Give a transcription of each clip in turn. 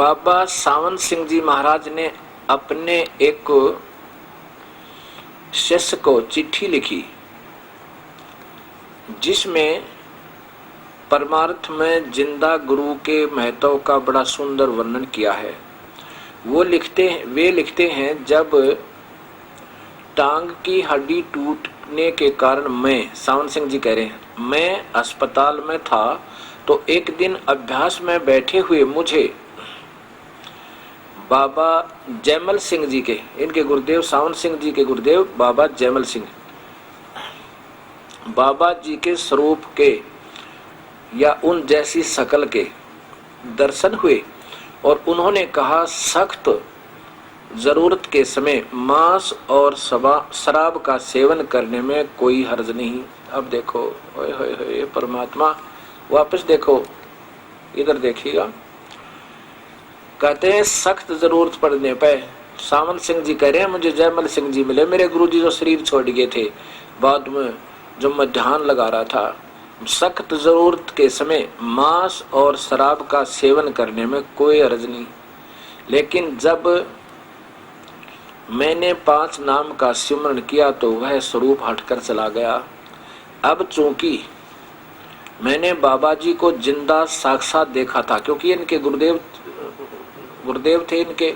बाबा सावन सिंह जी महाराज ने अपने एक शिष्य को चिट्ठी लिखी जिसमें परमार्थ में जिंदा गुरु के महत्व का बड़ा सुंदर वर्णन किया है। वे लिखते हैं, जब टांग की हड्डी टूटने के कारण मैं, सावन सिंह जी कह रहे हैं, मैं अस्पताल में था तो एक दिन अभ्यास में बैठे हुए मुझे बाबा जयमल सिंह जी के, इनके गुरुदेव सावन सिंह जी के गुरुदेव बाबा जयमल सिंह, बाबा जी के स्वरूप के या उन जैसी शकल के दर्शन हुए और उन्होंने कहा, सख्त जरूरत के समय मांस और शराब का सेवन करने में कोई हर्ज नहीं। अब देखो, ओए होए होए परमात्मा, वापस देखो, इधर देखिएगा। कहते हैं सख्त जरूरत पड़ने पर, सावन सिंह जी कह रहे हैं, मुझे जयमल सिंह जी मिले, मेरे गुरुजी जो शरीर छोड़ गए थे बाद में, जब मैं ध्यान लगा रहा था, सख्त जरूरत के समय मांस और शराब का सेवन करने में कोई हर्ज नहीं, लेकिन जब मैंने 5 नाम का सिमरन किया तो वह स्वरूप हटकर चला गया। अब चूंकि मैंने बाबा जी को जिंदा साक्षात देखा था, क्योंकि इनके गुरुदेव थे इनके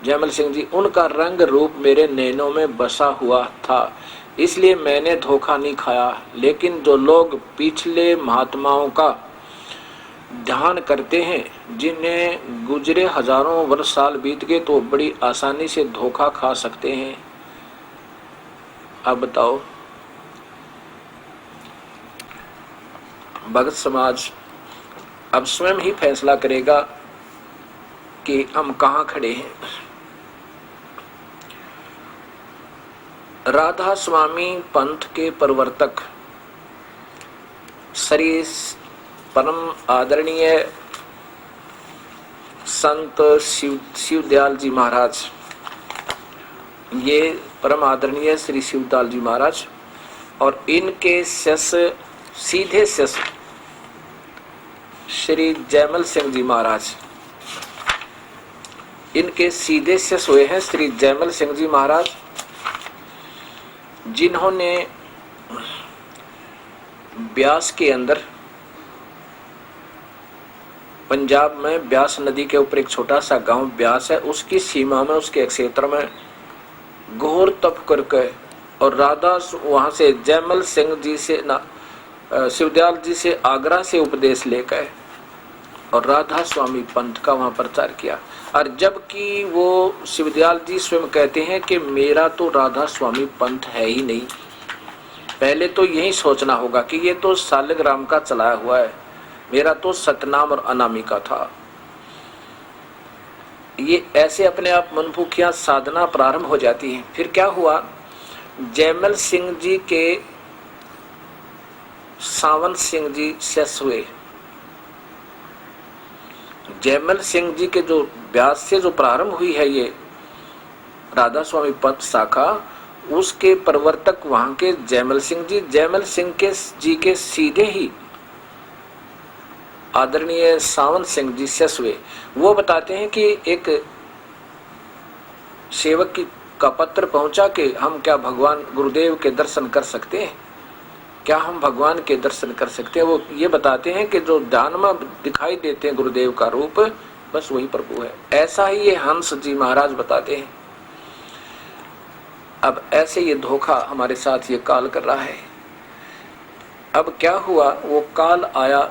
जयमल सिंह जी, उनका रंग रूप मेरे नैनों में बसा हुआ था, इसलिए मैंने धोखा नहीं खाया। लेकिन जो लोग पिछले महात्माओं का ध्यान करते हैं, जिन्हें गुजरे हजारों वर्ष साल बीत गए, तो बड़ी आसानी से धोखा खा सकते हैं। अब बताओ, भगत समाज अब स्वयं ही फैसला करेगा कि हम कहां खड़े हैं। राधा स्वामी पंथ के प्रवर्तक श्री परम आदरणीय संत शिवदयाल जी महाराज, ये परम आदरणीय श्री शिवदयाल जी महाराज और इनके शिष्य, सीधे शिष्य श्री जयमल सिंह जी महाराज, इनके सीधे शिष्य हुए हैं श्री जयमल सिंह जी महाराज, जिन्होंने ब्यास के अंदर, पंजाब में ब्यास नदी के ऊपर एक छोटा सा गांव ब्यास है, उसकी सीमा में, उसके क्षेत्र में घोर तप करके और राधा वहां से जयमल सिंह जी से शिवदयाल जी से आगरा से उपदेश लेकर और राधा स्वामी पंथ का वहां प्रचार किया। और जबकि वो शिवदयाल जी स्वयं कहते हैं कि मेरा तो राधा स्वामी पंथ है ही नहीं। पहले तो यही सोचना होगा कि ये तो सालिग्राम का चलाया हुआ है, मेरा तो सतनाम और अनामिका था। ये ऐसे अपने आप मनभूखियां साधना प्रारंभ हो जाती है। फिर क्या हुआ, जयमल सिंह जी के सावन सिंह जी शिष्य हुए। जयमल सिंह जी के जो ब्यास से जो प्रारंभ हुई है ये राधा स्वामी पंथ शाखा, उसके प्रवर्तक वहां के जयमल सिंह जी, जयमल सिंह के जी के सीधे ही आदरणीय सावन सिंह जी शिष्य हुए। वो बताते हैं कि एक सेवक का पत्र पहुंचा कि हम क्या भगवान गुरुदेव के दर्शन कर सकते हैं, क्या हम भगवान के दर्शन कर सकते हैं। वो ये बताते हैं कि जो ध्यान में दिखाई देते हैं गुरुदेव का रूप, बस वही प्रभु है। ऐसा ही ये हंस जी महाराज बताते हैं। अब ऐसे ये धोखा हमारे साथ ये काल कर रहा है। अब क्या हुआ, वो काल आया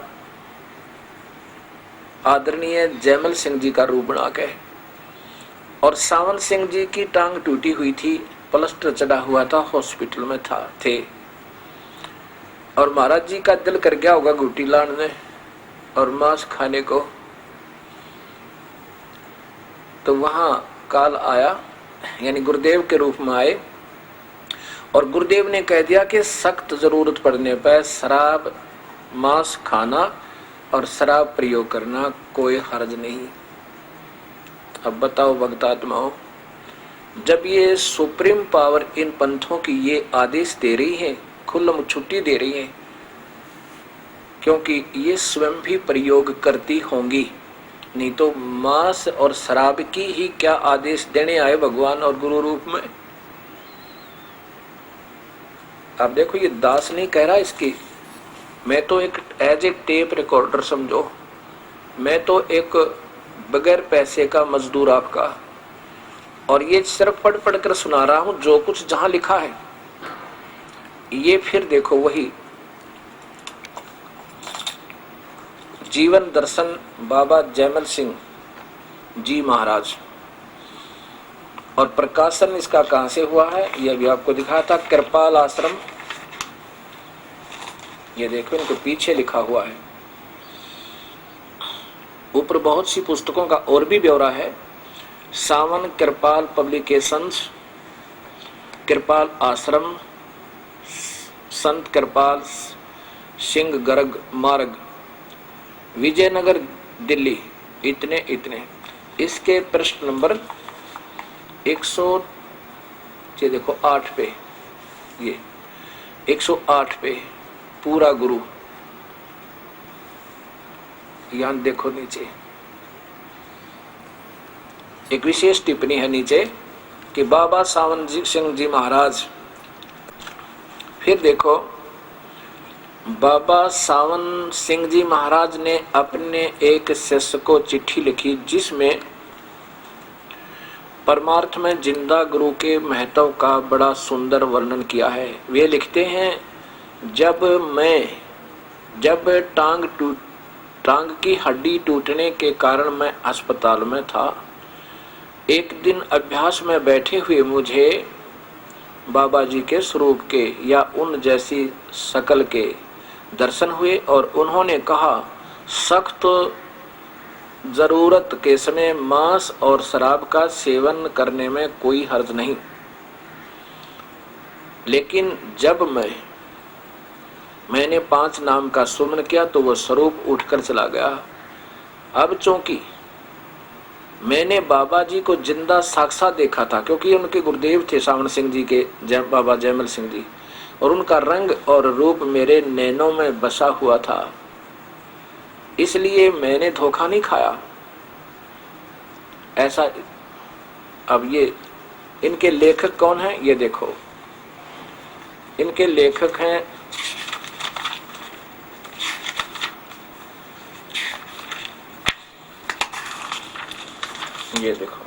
आदरणीय जयमल सिंह जी का रूप बना के, और सावन सिंह जी की टांग टूटी हुई थी, प्लास्टर चढ़ा हुआ था, हॉस्पिटल में थे। और महाराज जी का दिल कर गया होगा गुटी लाने और मांस खाने को, तो वहां काल आया, यानी गुरुदेव के रूप में आए, और गुरुदेव ने कह दिया कि सख्त जरूरत पड़ने पर शराब, मांस खाना और शराब प्रयोग करना कोई हर्ज नहीं। अब बताओ भक्तात्माओं, जब ये सुप्रीम पावर इन पंथों की ये आदेश दे रही है, खुल्लम छुट्टी दे रही है, क्योंकि ये स्वयं भी प्रयोग करती होंगी, नहीं तो मांस और शराब की ही क्या आदेश देने आए भगवान और गुरु रूप में। आप देखो ये दास नहीं कह रहा इसकी, मैं तो एक एज ए टेप रिकॉर्डर समझो, मैं तो एक बगैर पैसे का मजदूर आपका, और ये सिर्फ पढ़ पढ़ कर सुना रहा हूं जो कुछ जहां लिखा है। ये फिर देखो वही जीवन दर्शन बाबा जैमल सिंह जी महाराज, और प्रकाशन इसका कहां से हुआ है यह भी आपको दिखाया था, कृपाल आश्रम। ये देखो इनके पीछे लिखा हुआ है, ऊपर बहुत सी पुस्तकों का और भी ब्यौरा है। सावन कृपाल पब्लिकेशंस, कृपाल आश्रम, संत कृपाल सिंह गर्ग मार्ग, विजयनगर दिल्ली, इतने इतने। इसके पृष्ठ नंबर 100 ये देखो 8 पे, ये 108 पे पूरा गुरु। यहां देखो नीचे एक विशेष टिप्पणी है नीचे कि बाबा सावन सिंह जी महाराज। फिर देखो बाबा सावन सिंह जी महाराज ने अपने एक शिष्य को चिट्ठी लिखी जिसमें परमार्थ में जिंदा गुरु के महत्व का बड़ा सुंदर वर्णन किया है। वे लिखते हैं, जब टांग की हड्डी टूटने के कारण मैं अस्पताल में था, एक दिन अभ्यास में बैठे हुए मुझे बाबा जी के स्वरूप के या उन जैसी शकल के दर्शन हुए और उन्होंने कहा, सख्त जरूरत के समय मांस और शराब का सेवन करने में कोई हर्ज नहीं, लेकिन जब मैंने 5 नाम का सुमन किया तो वह स्वरूप उठकर चला गया। अब चूंकि मैंने बाबा जी को जिंदा साक्षात देखा था, क्योंकि उनके गुरुदेव थे सावन सिंह जी के बाबा जयमल सिंह जी, और उनका रंग और रूप मेरे नैनों में बसा हुआ था, इसलिए मैंने धोखा नहीं खाया। ऐसा। अब ये इनके लेखक कौन हैं ये देखो, इनके लेखक हैं ये देखो,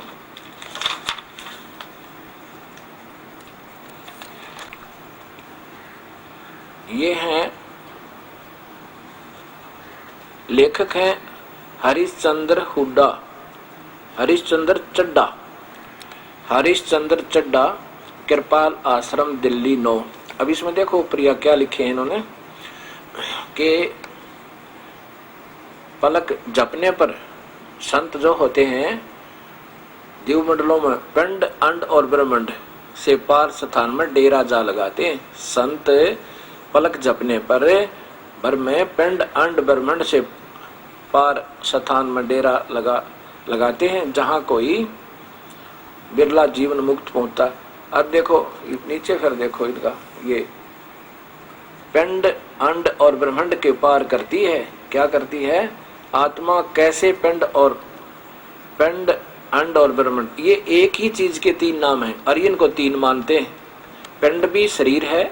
ये हैं लेखक हैं हरिश्चंद्र हुड्डा, हरिश्चंद्र चड्डा, कृपाल आश्रम दिल्ली 9। अब इसमें देखो प्रिया क्या लिखे हैं इन्होंने कि पलक जपने पर संत जो होते हैं दिव मंडलों में पिंड अंड और ब्रह्मांड से पार स्थान में डेरा जा लगाते हैं। संत पलक जपने पर भर में पिंड अंड ब्रह्मांड से पार स्थान में डेरा लगाते हैं जहां कोई बिरला जीवन मुक्त पहुंचता। अब देखो नीचे फिर देखो इनका, ये पिंड अंड और ब्रह्मांड के पार करती है। क्या करती है? आत्मा कैसे पिंड अंड और ब्रह्मांड, ये एक ही चीज के 3 नाम हैं और इनको 3 मानते हैं। पिंड भी शरीर है,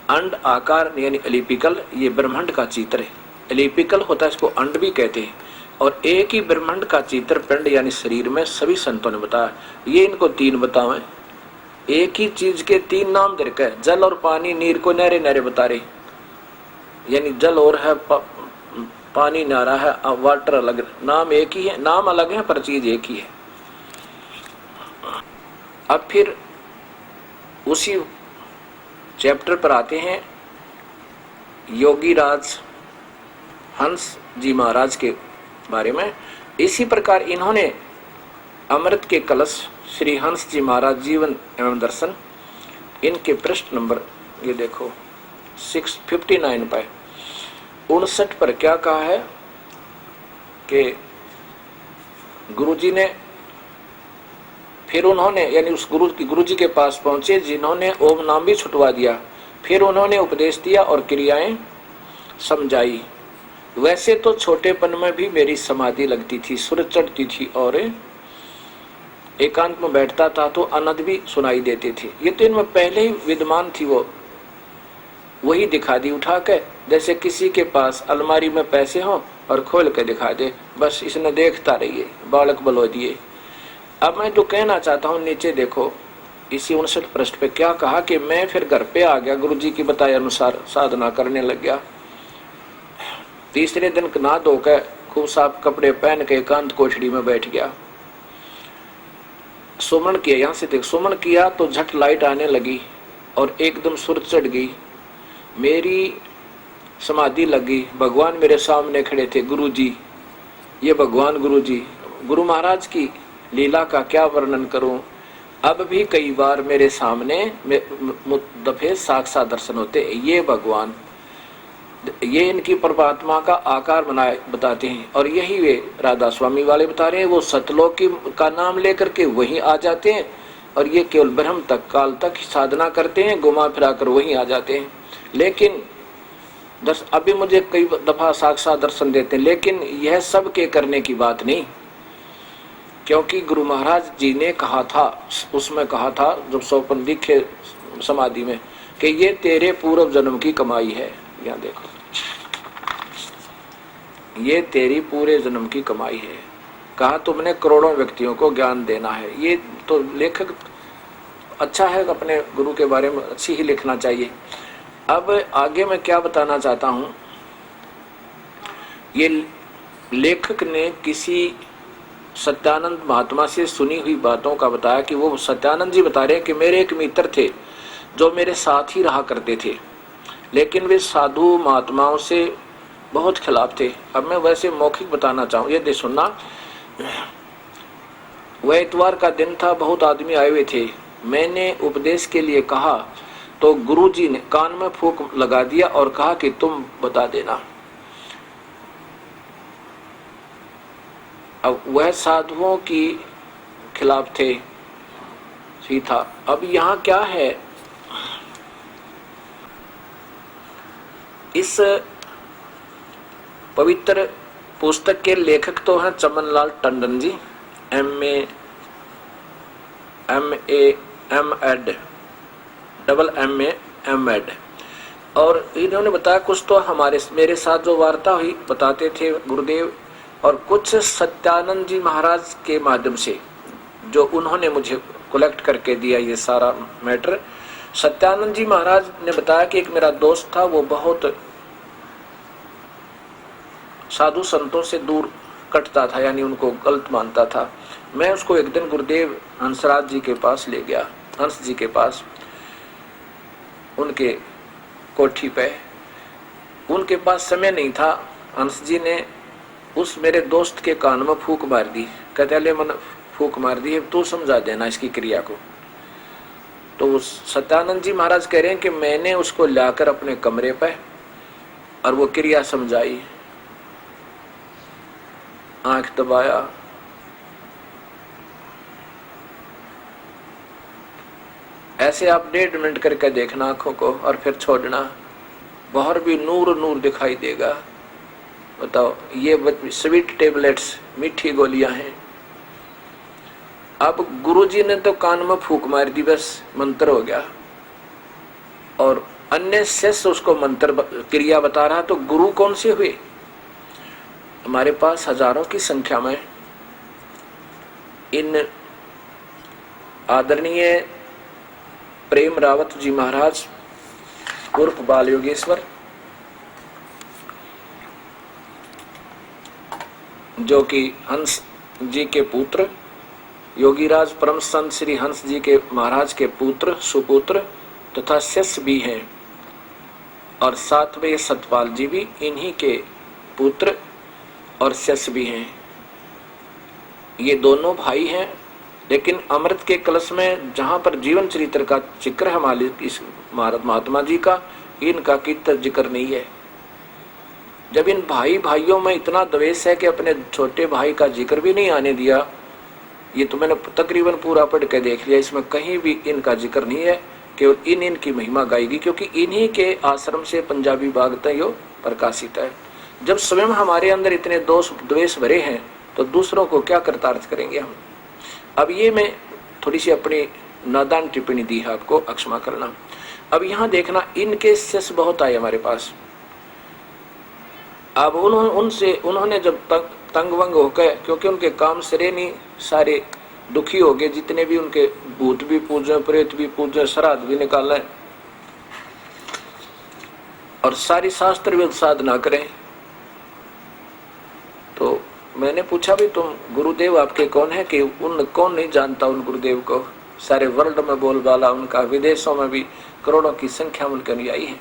अंड आकार यानी एलिपिकल, ये ब्रह्मांड का चित्र है। एलिपिकल होता है, इसको अंड भी कहते हैं। और एक ही ब्रह्मांड का चित्र पिंड यानी शरीर में सभी संतों ने बताया। ये इनको 3 बतावे, एक ही चीज के 3 नाम दे रखे। जल और पानी, नीर को नहरे नहरे बता रहे, यानी जल और है, पानी नारा है, वाटर अलग, नाम एक ही है, नाम अलग है पर चीज एक ही है। अब फिर उसी चैप्टर पर आते हैं योगी राज हंस जी महाराज के बारे में। इसी प्रकार इन्होंने अमृत के कलश श्री हंस जी महाराज जीवन एवं दर्शन, इनके पृष्ठ नंबर ये देखो 659 पर 59 पर क्या कहा है कि गुरुजी ने, फिर उन्होंने यानी उस गुरुजी के पास पहुंचे जिन्होंने ओम नाम भी छुटवा दिया। फिर उन्होंने उपदेश दिया और क्रियाएं समझाई। वैसे तो छोटेपन में भी मेरी समाधि लगती थी, सुर चढ़ती थी और एकांत में बैठता था तो आनंद भी सुनाई देते थे। ये तो इनमें पहले ही विद्यमान थी, वो वही दिखा दी उठा के, जैसे किसी के पास अलमारी में पैसे हों और खोल के दिखा दे, बस इसने देखता रहिए, बालक बलो दिए। अब मैं जो कहना चाहता हूँ नीचे देखो, इसी 59 पृष्ठ पे क्या कहा कि मैं फिर घर पे आ गया, गुरुजी की बताए अनुसार साधना करने लग गया। तीसरे दिन नहा धोकर खूब साफ कपड़े पहन के एकांत कोठड़ी में बैठ गया। सुमन किया, यहाँ से देख, सुमन किया तो झट लाइट आने लगी और एकदम सुर चढ़ गई, मेरी समाधि लगी। भगवान मेरे सामने खड़े थे, गुरुजी, ये भगवान गुरुजी, गुरु महाराज की लीला का क्या वर्णन करूं। अब भी कई बार मेरे सामने दफे साक्षात दर्शन होते, ये भगवान, ये इनकी परमात्मा का आकार बनाए बताते हैं। और यही वे राधा स्वामी वाले बता रहे हैं, वो सतलोक की का नाम लेकर के वहीं आ जाते हैं और ये केवल ब्रह्म तक काल तक साधना करते हैं, घुमा फिरा कर वहीं आ जाते हैं। लेकिन अभी मुझे कई दफा साक्षात दर्शन देते हैं, लेकिन यह सब के करने की बात नहीं, क्योंकि गुरु महाराज जी ने कहा था, उसमें कहा था जब सोपन दिखे समाधि में, कि ये तेरे पूर्व जन्म की कमाई है। यहाँ देखो, ये तेरी पूरे जन्म की कमाई है। कहा तुमने करोड़ों व्यक्तियों को ज्ञान देना है। ये तो लेखक अच्छा है, अपने गुरु के बारे में अच्छी ही लिखना चाहिए। अब आगे मैं क्या बताना चाहता हूं, ये लेखक ने किसी सत्यानंद महात्मा से सुनी हुई बातों का बताया कि वो सत्यानंद जी बता रहे हैं कि मेरे एक मित्र थे जो मेरे साथ ही रहा करते थे, लेकिन वे साधु महात्माओं से बहुत खिलाफ थे। अब मैं वैसे मौखिक बताना चाहूँ, ये सुनना। वह इतवार का दिन था, बहुत आदमी आए हुए थे। मैंने उपदेश के लिए कहा तो गुरुजी ने कान में फूंक लगा दिया और कहा कि तुम बता देना। अब वह साधुओं की खिलाफ थे, ही था। अब यहाँ क्या है, इस पवित्र पुस्तक के लेखक तो हैं चमनलाल टंडन जी, MA और इन्होंने बताया कुछ तो मेरे साथ जो वार्ता हुई बताते थे गुरुदेव, और कुछ सत्यानंद जी महाराज के माध्यम से जो उन्होंने मुझे कलेक्ट करके दिया ये सारा मैटर। सत्यानंद जी महाराज ने बताया कि एक मेरा दोस्त था, वो बहुत साधु संतों से दूर कटता था, यानी उनको गलत मानता था। मैं उसको एक दिन गुरुदेव हंसराज जी के पास ले गया, हंस जी के पास, उनके कोठी पे। उनके पास समय नहीं था। हंस जी ने उस मेरे दोस्त के कान में फूंक मार दी, कहते ले मन फूंक मार दी है, तू समझा देना इसकी क्रिया को। तो सत्यानंद जी महाराज कह रहे हैं कि मैंने उसको लाकर अपने कमरे पे और वो क्रिया समझाई, आंख दबाया, ऐसे आप 1.5 मिनट करके देखना आंखों को और फिर छोड़ना, बाहर भी नूर नूर दिखाई देगा। बताओ, ये स्वीट टेबलेट्स, मीठी गोलियां हैं। अब गुरुजी ने तो कान में फूंक मार दी, बस मंत्र हो गया, और अन्य शिष्य उसको मंत्र क्रिया बता रहा। तो गुरु कौन से हुए? हमारे पास हजारों की संख्या में इन आदरणीय प्रेम रावत जी महाराज उर्फ बाल योगेश्वर, जो कि हंस जी के पुत्र, योगीराज परम संत श्री हंस जी के महाराज के पुत्र, सुपुत्र तथा शिष्य भी हैं, और साथ में सतपाल जी भी इन्हीं के पुत्र और शिष्य भी हैं। ये दोनों भाई हैं, लेकिन अमृत के कलश में जहाँ पर जीवन चरित्र का जिक्र है मालिक इस महात्मा जी का, इनका कितना जिक्र नहीं है। जब इन भाई भाइयों में इतना द्वेष है कि अपने छोटे भाई का जिक्र भी नहीं आने दिया, ये तो मैंने तकरीबन पूरा पढ़ के देख लिया, इसमें कहीं भी इनका जिक्र नहीं है, केवल इनकी महिमा गाएगी, क्योंकि इन्हीं के आश्रम से पंजाबी भागवत यो प्रकाशित है। जब स्वयं हमारे अंदर इतने दोष द्वेष भरे हैं तो दूसरों को क्या कृतार्थ करेंगे हम। अब ये मैं थोड़ी सी अपनी नादान टिप्पणी दी है, आपको अक्षमा करना। अब यहाँ देखना, इनके केसेस बहुत आए हमारे पास। अब उन्होंने जब तंग वंग होकर, क्योंकि उनके काम सिरे नहीं, सारे दुखी हो गए, जितने भी उनके भूत भी पूजे, प्रेत भी पूजे, श्राद्ध भी निकाले और सारी शास्त्र भी साधना करें। तो मैंने पूछा भी तुम गुरुदेव आपके कौन है, कि उन कौन नहीं जानता उन गुरुदेव को, सारे वर्ल्ड में बोलबाला उनका, विदेशों में भी करोड़ों की संख्या में उनके अनुयायी है।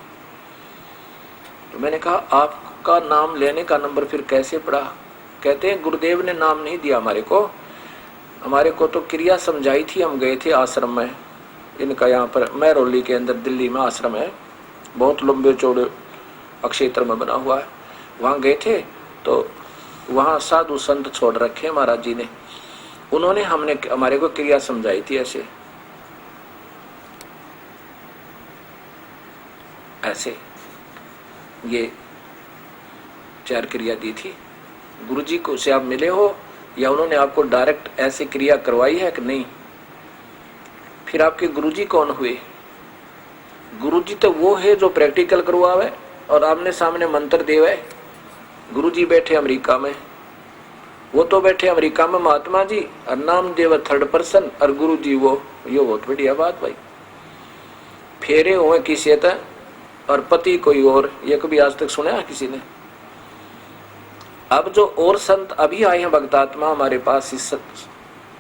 तो मैंने कहा आपका नाम लेने का नंबर फिर कैसे पड़ा। कहते हैं गुरुदेव ने नाम नहीं दिया हमारे को तो क्रिया समझाई थी। हम गए थे आश्रम में, इनका यहाँ पर महरौली के अंदर दिल्ली में आश्रम है, बहुत लंबे चौड़े अक्षेत्र में बना हुआ है। वहाँ गए थे तो वहाँ साधु संत छोड़ रखे महाराज जी ने, उन्होंने हमारे को क्रिया समझाई थी। ऐसे ये 4 क्रिया दी थी। गुरुजी को से आप मिले हो या उन्होंने आपको डायरेक्ट ऐसे क्रिया करवाई है कि नहीं। फिर आपके गुरुजी कौन हुए। गुरुजी तो वो है जो प्रैक्टिकल करवावे और आमने सामने मंत्र देवे। गुरुजी बैठे अमेरिका में, वो तो बैठे अमेरिका में महात्मा जी, और नाम देव 3rd पर्सन, और गुरुजी वो, ये बहुत बढ़िया बात भाई। फेरे हुए किसी तय और पति कोई और, ये कभी आज तक सुना है किसी ने। अब जो और संत अभी आए हैं भक्तात्मा हमारे पास, इस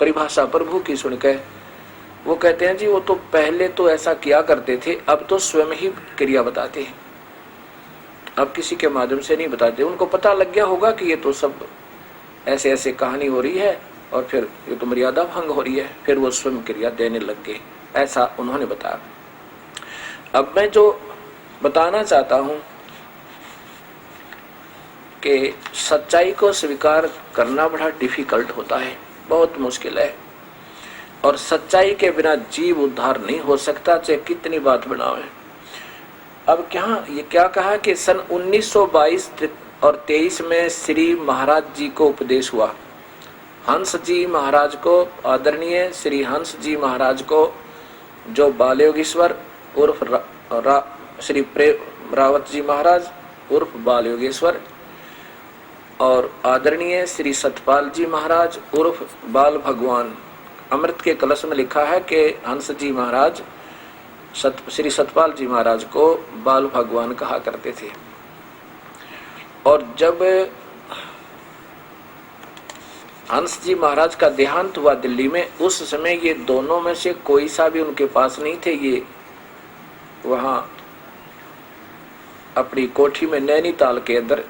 परिभाषा प्रभु की सुनकर, वो कहते हैं जी वो तो पहले तो ऐसा किया करते थे, अब तो स्वयं ही क्रिया बताते हैं, अब किसी के माध्यम से नहीं बताते। उनको पता लग गया होगा कि ये तो सब ऐसे ऐसे कहानी हो रही है और फिर ये तो मर्यादा भंग हो रही है, फिर वो स्वयं क्रिया देने लग गए, ऐसा उन्होंने बताया। अब मैं जो बताना चाहता हूं कि सच्चाई को स्वीकार करना बड़ा डिफिकल्ट होता है, बहुत मुश्किल है, और सच्चाई के बिना जीव उद्धार नहीं हो सकता, चाहे कितनी बात बनावे। अब ये क्या कहा कि सन 1922 और 23 में श्री महाराज जी को उपदेश हुआ। हंस जी महाराज को, आदरणीय श्री हंस जी महाराज को, जो बालयोगेश्वर उर्फ श्री रावत जी महाराज उर्फ बालयोगेश्वर, और आदरणीय श्री सतपाल जी महाराज उर्फ बाल भगवान। अमृत के कलश में लिखा है कि हंस जी महाराज श्री सतपाल जी महाराज को बाल भगवान कहा करते थे। और जब हंस जी महाराज का देहांत हुआ दिल्ली में, उस समय ये दोनों में से कोई सा भी उनके पास नहीं थे। ये वहां अपनी कोठी में नैनीताल के अंदर,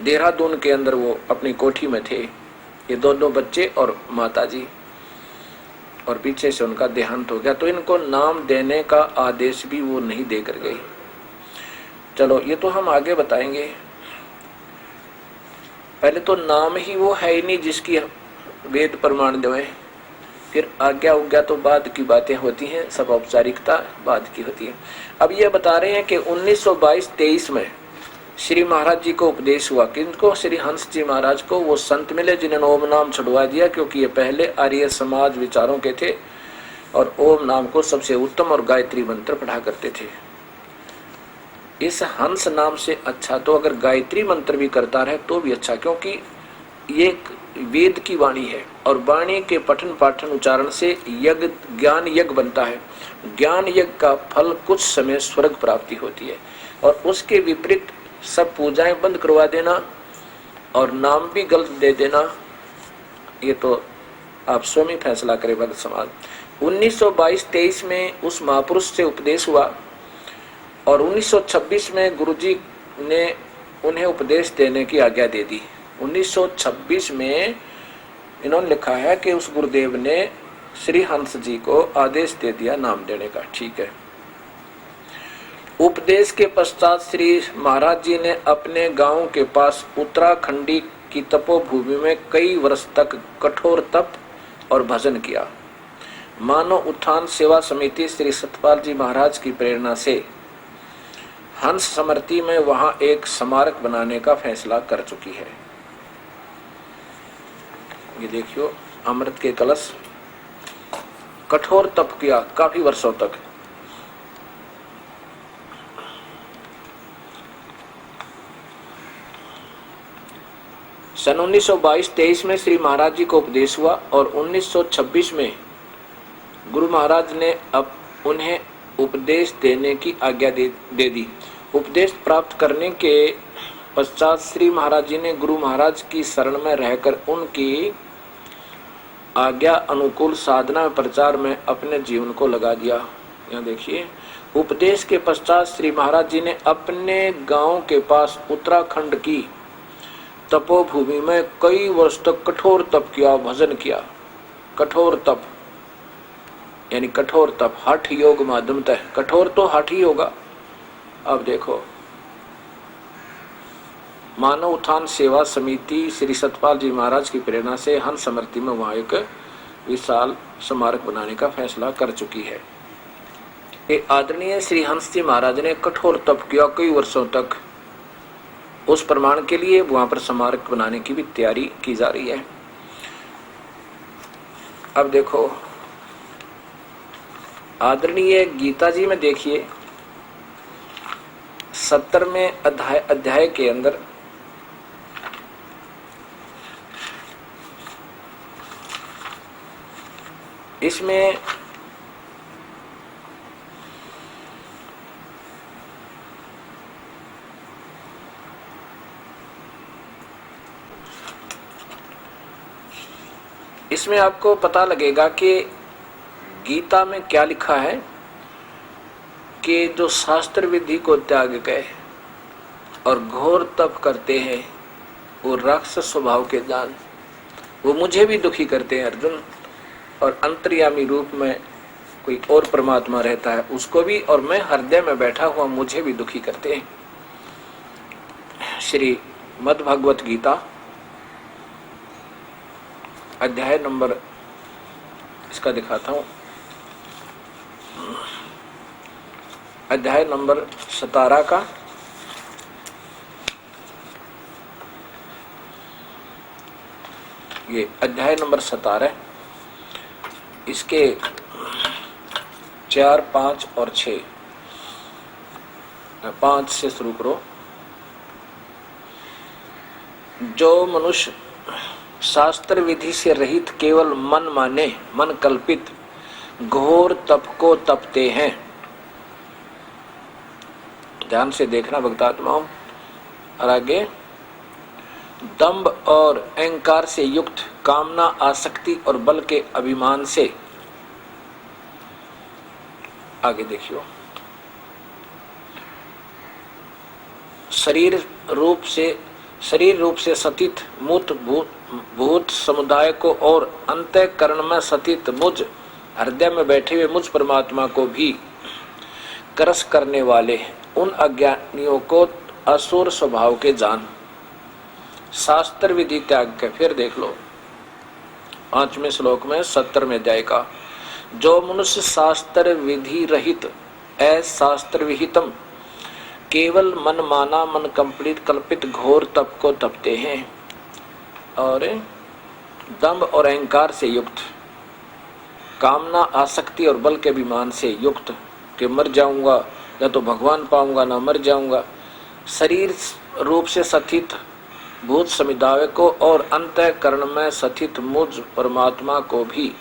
देहरादून के अंदर वो अपनी कोठी में थे, ये दोनों बच्चे और माता जी, और पीछे से उनका देहांत हो गया। तो इनको नाम देने का आदेश भी वो नहीं देकर गए। चलो ये तो हम आगे बताएंगे, पहले तो नाम ही वो है ही नहीं जिसकी वेद प्रमाण देवे, फिर आज्ञा उज्ञा तो बाद की बातें होती हैं, सब औपचारिकता बाद की होती है। अब ये बता रहे हैं कि 1922-23 में श्री महाराज जी को उपदेश हुआ। किनको? श्री हंस जी महाराज को। वो संत मिले जिन्होंने ओम नाम छुड़वा दिया, क्योंकि ये पहले आर्य समाज विचारों के थे और ओम नाम को सबसे उत्तम और गायत्री मंत्र पढ़ा करते थे। इस हंस नाम से अच्छा तो अगर गायत्री मंत्र भी करता रहे तो भी अच्छा, क्योंकि ये वेद की वाणी है और वाणी के पठन पाठन उच्चारण से यज्ञ ज्ञान यज्ञ बनता है। ज्ञान यज्ञ का फल कुछ समय स्वर्ग प्राप्ति होती है, और उसके विपरीत सब पूजाएं बंद करवा देना और नाम भी गलत दे देना, ये तो आप स्वयं ही फैसला करें भक्त समाज। 1922-23 में उस महापुरुष से उपदेश हुआ और 1926 में गुरुजी ने उन्हें उपदेश देने की आज्ञा दे दी। 1926 में इन्होंने लिखा है कि उस गुरुदेव ने श्री हंस जी को आदेश दे दिया नाम देने का। ठीक है। उपदेश के पश्चात श्री महाराज जी ने अपने गांव के पास उत्तराखंडी की तपोभूमि में कई वर्ष तक कठोर तप और भजन किया। मानव उत्थान सेवा समिति श्री सतपाल जी महाराज की प्रेरणा से हंस समृति में वहां एक स्मारक बनाने का फैसला कर चुकी है। ये देखियो, अमृत के कलश, कठोर तप किया काफी वर्षों तक। सन 1922-23 में श्री महाराज जी को उपदेश हुआ और 1926 में गुरु महाराज ने अब उन्हें उपदेश देने की आज्ञा दे दी। उपदेश प्राप्त करने के पश्चात श्री महाराज जी ने गुरु महाराज की शरण में रहकर उनकी आज्ञा अनुकूल साधना में प्रचार में अपने जीवन को लगा दिया। यहाँ देखिए, उपदेश के पश्चात श्री महाराज जी ने अपने गांव के पास उत्तराखंड की तपोभूमि में कई वर्ष तक कठोर तप किया, भजन किया। कठोर तप यानी कठोर तप, हठ योग माध्यमतः, कठोर तो हठ ही होगा। अब देखो, मानव उत्थान सेवा समिति श्री सतपाल जी महाराज की प्रेरणा से हंस समृति में वहां एक विशाल स्मारक बनाने का फैसला कर चुकी है। ये आदरणीय श्री हंस जी महाराज ने कठोर तप किया कई वर्षों तक। उस प्रमाण के लिए वहां पर स्मारक बनाने की भी तैयारी की जा रही है। अब देखो, आदरणीय गीता जी में देखिए 70वें अध्याय के अंदर इसमें आपको पता लगेगा कि गीता में क्या लिखा है कि जो शास्त्र विधि को त्याग गए और घोर तप करते हैं वो राक्षस स्वभाव के जान, वो मुझे भी दुखी करते हैं अर्जुन। और अंतर्यामी रूप में कोई और परमात्मा रहता है उसको भी, और मैं हृदय में बैठा हुआ मुझे भी दुखी करते हैं। श्री मद् भगवत गीता अध्याय नंबर, इसका दिखाता हूं, अध्याय नंबर 17 का ये अध्याय नंबर 17, इसके 4, 5 और 6, 5 से शुरू करो। जो मनुष्य शास्त्र विधि से रहित केवल मन माने, मन कल्पित घोर तप को तपते हैं। ध्यान से देखना भक्तात्माओं। और आगे, दंभ और अहंकार से युक्त, कामना, आसक्ति और बल के अभिमान से, आगे देखियो, शरीर रूप से सतित मूत भूत समुदाय को और अंतःकरण में सतित मुझ हृदय में बैठे हुए मुझ परमात्मा को भी करस करने वाले उन अज्ञानियों को असुर स्वभाव के जान। शास्त्र विधि त्याग के, फिर देख लो 5वें श्लोक में 70वें अध्याय का, जो मनुष्य शास्त्र विधि रहित अशास्त्र विहितम केवल मन माना, मन कल्पित घोर तप को तपते हैं और दंभ और अहंकार से युक्त, कामना, आसक्ति और बल के अभिमान से युक्त कि मर जाऊंगा या तो भगवान पाऊंगा ना मर जाऊंगा, शरीर रूप से स्थित भूत समुदाय को और अंतःकरण में स्थित मुझ परमात्मा को भी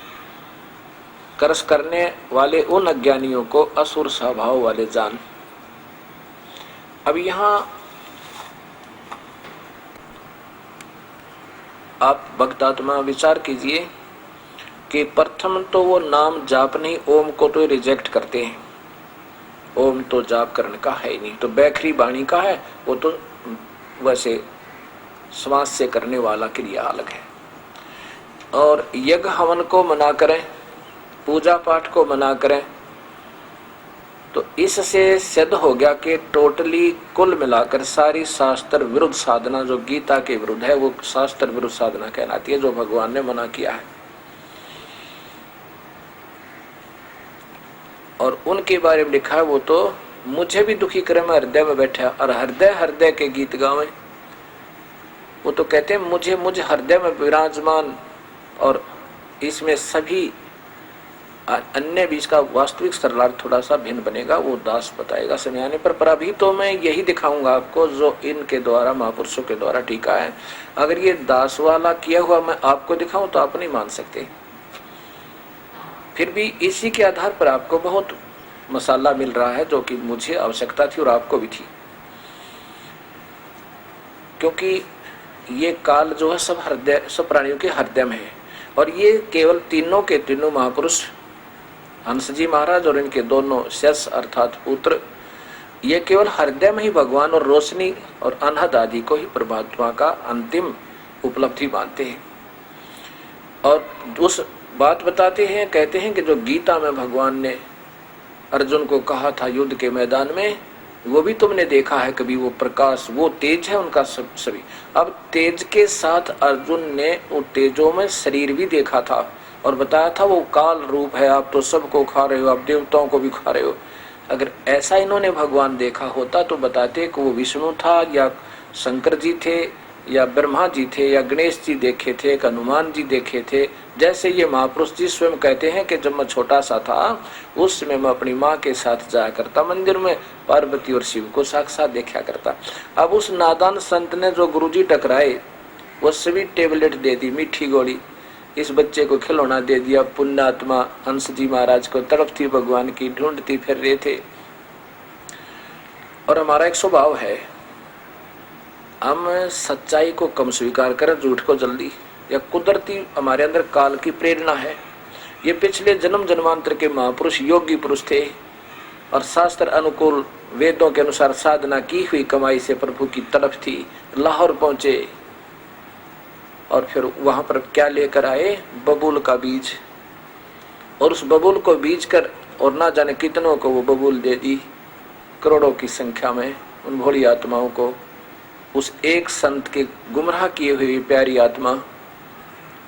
करस करने वाले उन अज्ञानियों को असुर स्वभाव वाले जान। अब यहाँ आप भक्तात्मा विचार कीजिए कि प्रथम तो वो नाम जाप नहीं, ओम को तो रिजेक्ट करते हैं। ओम तो जाप करने का है ही नहीं, तो बैखरी बाणी का है, वो तो वैसे श्वास से करने वाला क्रिया अलग है। और यज्ञ हवन को मना करें, पूजा पाठ को मना करें, तो इससे सिद्ध हो गया कि टोटली कुल मिलाकर सारी शास्त्र विरुद्ध साधना जो गीता के विरुद्ध है वो शास्त्र विरुद्ध साधना कहलाती है, जो भगवान ने मना किया है। और उनके बारे में लिखा है वो तो मुझे भी दुखी करे, मैं हृदय में बैठा और हृदय हृदय के गीत गावे। वो तो कहते हैं मुझे हृदय में विराजमान, और इसमें सभी अन्य भी इसका वास्तविक सरलार्थ थोड़ा सा भिन्न बनेगा, वो दास बताएगा समय आने पर अभी तो मैं यही दिखाऊंगा आपको जो इनके द्वारा, महापुरुषों के द्वारा टीका है। अगर ये दास वाला किया हुआ मैं आपको दिखाऊं तो आप नहीं मान सकते। फिर भी इसी के आधार पर आपको बहुत मसाला मिल रहा है, जो कि मुझे आवश्यकता थी और आपको भी थी, क्योंकि ये काल जो है सब हृदय, सब प्राणियों के हृदय में है। और ये केवल तीनों के तीनों महापुरुष, हंस जी महाराज और इनके दोनों शिष्य अर्थात पुत्र, ये केवल हृदय में ही भगवान और रोशनी और अनहद आदि को ही परमात्मा का अंतिम उपलब्धि मानते हैं। और उस बात बताते हैं, कहते हैं कि जो गीता में भगवान ने अर्जुन को कहा था युद्ध के मैदान में, वो भी तुमने देखा है कभी, वो प्रकाश, वो तेज है उनका सभी। अब तेज के साथ अर्जुन ने वो तेजों में शरीर भी देखा था और बताया था वो काल रूप है, आप तो सबको खा रहे हो, आप देवताओं को भी खा रहे हो। अगर ऐसा इन्होंने भगवान देखा होता तो बताते कि वो विष्णु था या शंकर जी थे या ब्रह्मा जी थे या गणेश जी देखे थे, हनुमान जी देखे थे। जैसे ये महापुरुष जी स्वयं कहते हैं कि जब मैं छोटा सा था उस समय मैं अपनी माँ के साथ जाया करता मंदिर में, पार्वती और शिव को साक्षात देखा करता। अब उस नादान संत ने जो गुरुजी टकराए वो सभी टेबलेट दे दी, मीठी गोली, इस बच्चे को खिलौना दे दिया। पुण्यात्मा हंस जी महाराज को तड़प थी भगवान की, ढूंढती फिर रहे थे। और हमारा एक स्वभाव है, हम सच्चाई को कम स्वीकार करें, झूठ को जल्दी। या कुदरती हमारे अंदर काल की प्रेरणा है। ये पिछले जन्म जन्मांतर के महापुरुष योगी पुरुष थे और शास्त्र अनुकूल वेदों के अनुसार साधना की हुई कमाई से प्रभु की तड़प थी। लाहौर पहुंचे और फिर वहां पर क्या लेकर आए, बबूल का बीज, और उस बबूल को बीज कर और ना जाने कितनों को वो बबूल दे दी, करोड़ों की संख्या में उन भोली आत्माओं को, उस एक संत के गुमराह किए हुए प्यारी आत्मा।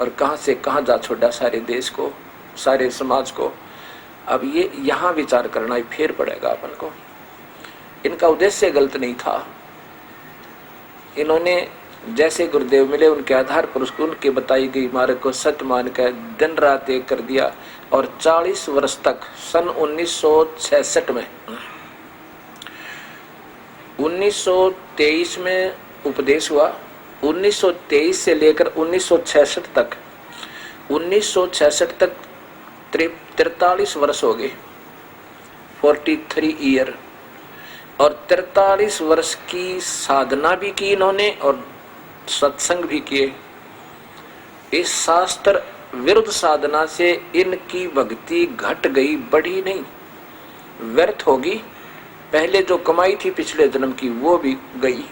और कहां से कहां जा छोड़ा सारे देश को, सारे समाज को। अब ये यहाँ विचार करना ही फेर पड़ेगा अपन को। इनका उद्देश्य गलत नहीं था। इन्होंने जैसे गुरुदेव मिले उनके आधार पर उसको उनके बताई गई मार्ग को सत्य मान कर दिन रात एक कर दिया। और 40 वर्ष तक, सन 1966 में, 1923 में उपदेश हुआ, 1923 से लेकर 1966 तक, 1966 तक 43 वर्ष हो गए, 43 ईयर। और 43 वर्ष की साधना भी की इन्होंने और सत्संग भी किए। इस शास्त्र विरुद्ध साधना से इनकी भक्ति घट गई, बढ़ी नहीं, व्यर्थ होगी। पहले जो कमाई थी पिछले जन्म की वो भी गई।